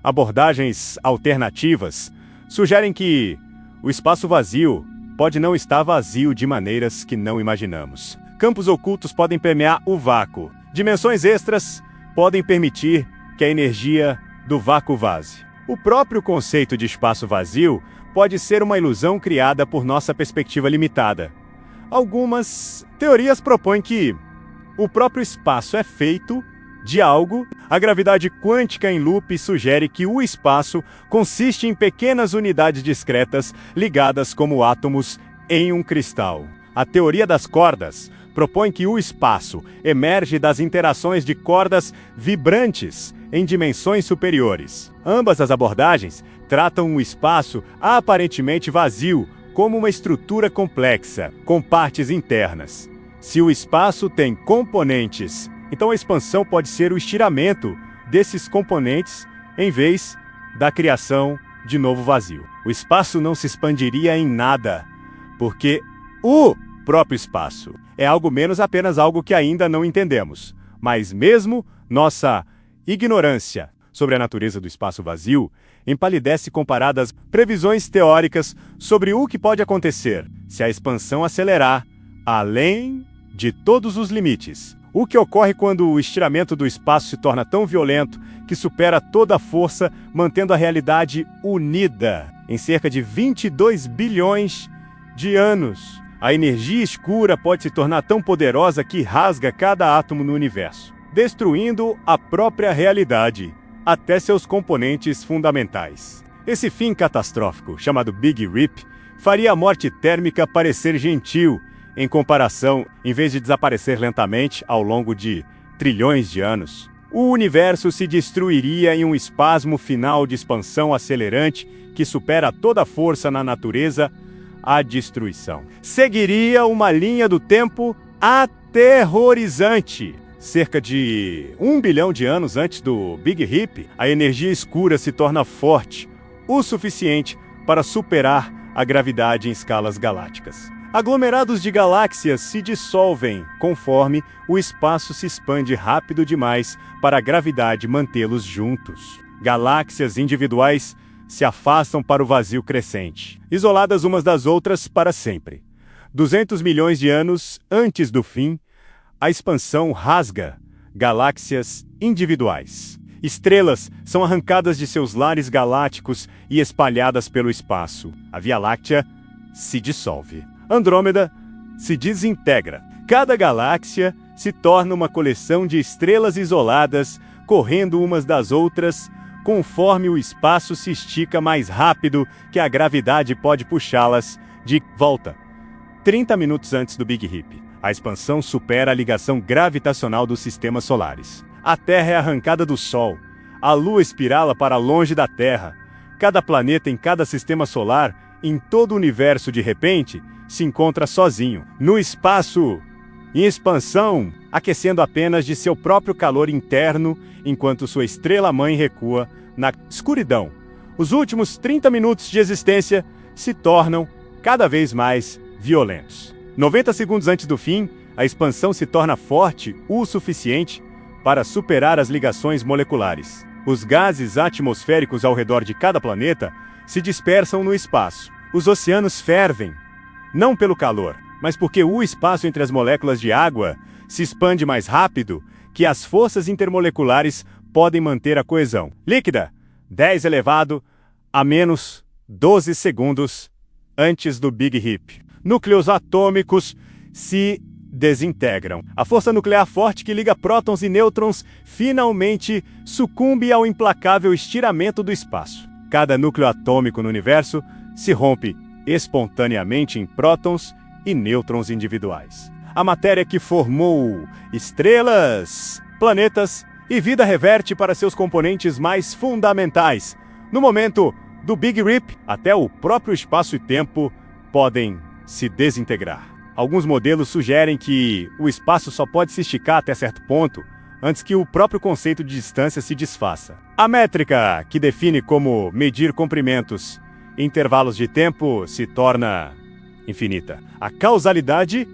Abordagens alternativas sugerem que o espaço vazio pode não estar vazio de maneiras que não imaginamos. Campos ocultos podem permear o vácuo. Dimensões extras podem permitir que a energia do vácuo vaze. O próprio conceito de espaço vazio pode ser uma ilusão criada por nossa perspectiva limitada. Algumas teorias propõem que o próprio espaço é feito de algo. A gravidade quântica em loop sugere que o espaço consiste em pequenas unidades discretas ligadas como átomos em um cristal. A teoria das cordas propõe que o espaço emerge das interações de cordas vibrantes em dimensões superiores. Ambas as abordagens tratam o espaço aparentemente vazio como uma estrutura complexa, com partes internas. Se o espaço tem componentes, então a expansão pode ser o estiramento desses componentes em vez da criação de novo vazio. O espaço não se expandiria em nada, porque o próprio espaço é algo menos apenas algo que ainda não entendemos. Mas mesmo nossa ignorância sobre a natureza do espaço vazio empalidece comparada às previsões teóricas sobre o que pode acontecer se a expansão acelerar além de todos os limites. O que ocorre quando o estiramento do espaço se torna tão violento que supera toda a força, mantendo a realidade unida em cerca de 22 bilhões de anos. A energia escura pode se tornar tão poderosa que rasga cada átomo no universo, destruindo a própria realidade, até seus componentes fundamentais. Esse fim catastrófico, chamado Big Rip, faria a morte térmica parecer gentil, em comparação, em vez de desaparecer lentamente ao longo de trilhões de anos. O universo se destruiria em um espasmo final de expansão acelerante que supera toda a força na natureza, a destruição. Seguiria uma linha do tempo aterrorizante. Cerca de 1 bilhão de anos antes do Big Rip, a energia escura se torna forte o suficiente para superar a gravidade em escalas galácticas. Aglomerados de galáxias se dissolvem conforme o espaço se expande rápido demais para a gravidade mantê-los juntos. Galáxias individuais se afastam para o vazio crescente, isoladas umas das outras para sempre. 200 milhões de anos antes do fim, a expansão rasga galáxias individuais. Estrelas são arrancadas de seus lares galácticos e espalhadas pelo espaço. A Via Láctea se dissolve. Andrômeda se desintegra. Cada galáxia se torna uma coleção de estrelas isoladas, correndo umas das outras, conforme o espaço se estica mais rápido que a gravidade pode puxá-las de volta. 30 minutos antes do Big Rip, a expansão supera a ligação gravitacional dos sistemas solares. A Terra é arrancada do Sol. A Lua espirala para longe da Terra. Cada planeta em cada sistema solar, em todo o universo de repente, se encontra sozinho, no espaço, em expansão, aquecendo apenas de seu próprio calor interno, enquanto sua estrela-mãe recua na escuridão. Os últimos 30 minutos de existência se tornam cada vez mais violentos. 90 segundos antes do fim, a expansão se torna forte o suficiente para superar as ligações moleculares. Os gases atmosféricos ao redor de cada planeta se dispersam no espaço. Os oceanos fervem, não pelo calor, mas porque o espaço entre as moléculas de água se expande mais rápido que as forças intermoleculares podem manter a coesão. Líquida, 10 elevado a menos 12 segundos antes do Big Rip. Núcleos atômicos se desintegram. A força nuclear forte que liga prótons e nêutrons finalmente sucumbe ao implacável estiramento do espaço. Cada núcleo atômico no universo se rompe espontaneamente em prótons e nêutrons individuais. A matéria que formou estrelas, planetas e vida reverte para seus componentes mais fundamentais. No momento do Big Rip, até o próprio espaço e tempo podem se desintegrar. Alguns modelos sugerem que o espaço só pode se esticar até certo ponto antes que o próprio conceito de distância se desfaça. A métrica, que define como medir comprimentos em intervalos de tempo, se torna infinita. A causalidade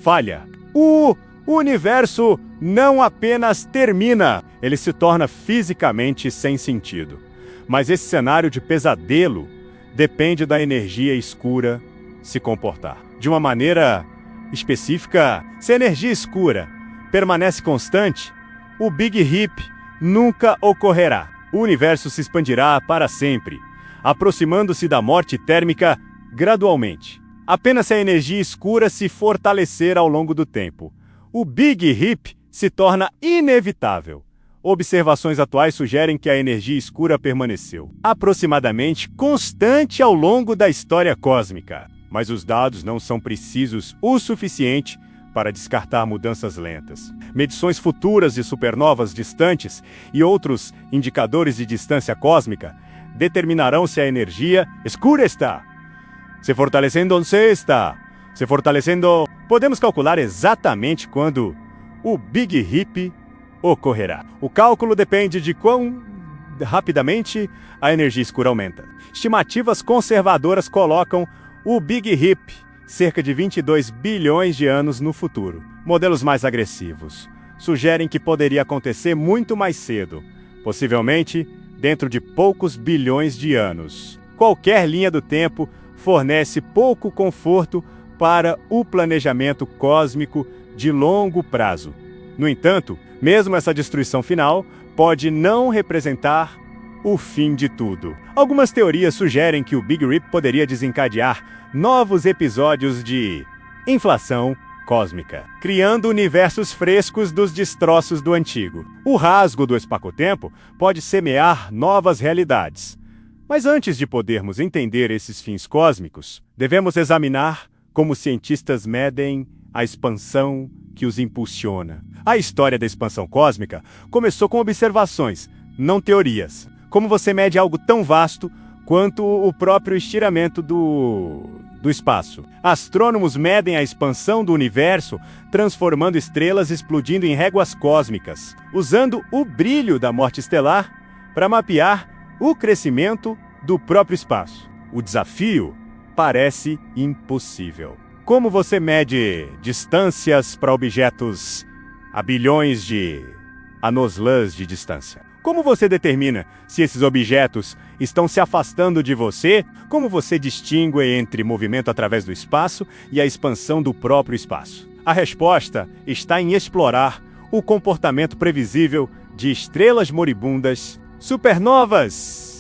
falha. O universo não apenas termina, ele se torna fisicamente sem sentido. Mas esse cenário de pesadelo depende da energia escura se comportar. De uma maneira específica, se a energia escura permanece constante, o Big Rip nunca ocorrerá. o universo se expandirá para sempre, aproximando-se da morte térmica gradualmente. Apenas se a energia escura se fortalecer ao longo do tempo, o Big Rip se torna inevitável. Observações atuais sugerem que a energia escura permaneceu aproximadamente constante ao longo da história cósmica, mas os dados não são precisos o suficiente para descartar mudanças lentas. Medições futuras de supernovas distantes e outros indicadores de distância cósmica determinarão se a energia escura está se fortalecendo ou se está se fortalecendo. Podemos calcular exatamente quando o Big Rip ocorrerá. O cálculo depende de quão rapidamente a energia escura aumenta. Estimativas conservadoras colocam o Big Rip cerca de 22 bilhões de anos no futuro. Modelos mais agressivos sugerem que poderia acontecer muito mais cedo, possivelmente dentro de poucos bilhões de anos. Qualquer linha do tempo fornece pouco conforto para o planejamento cósmico de longo prazo. No entanto, mesmo essa destruição final pode não representar o fim de tudo. Algumas teorias sugerem que o Big Rip poderia desencadear novos episódios de inflação cósmica, criando universos frescos dos destroços do antigo. O rasgo do espaço-tempo pode semear novas realidades. Mas antes de podermos entender esses fins cósmicos, devemos examinar como cientistas medem a expansão que os impulsiona. A história da expansão cósmica começou com observações, não teorias. Como você mede algo tão vasto quanto o próprio estiramento do espaço? Astrônomos medem a expansão do universo, transformando estrelas explodindo em réguas cósmicas, usando o brilho da morte estelar para mapear o crescimento do próprio espaço. O desafio parece impossível. Como você mede distâncias para objetos a bilhões de anos-luz de distância? Como você determina se esses objetos estão se afastando de você? Como você distingue entre movimento através do espaço e a expansão do próprio espaço? A resposta está em explorar o comportamento previsível de estrelas moribundas, supernovas,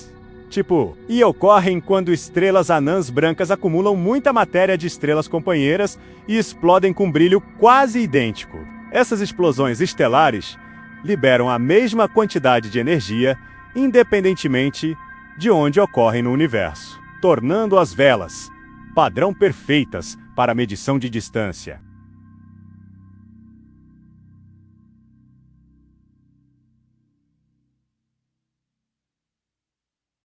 e ocorrem quando estrelas anãs brancas acumulam muita matéria de estrelas companheiras e explodem com brilho quase idêntico. Essas explosões estelares liberam a mesma quantidade de energia, independentemente de onde ocorrem no universo, tornando as velas padrão perfeitas para a medição de distância.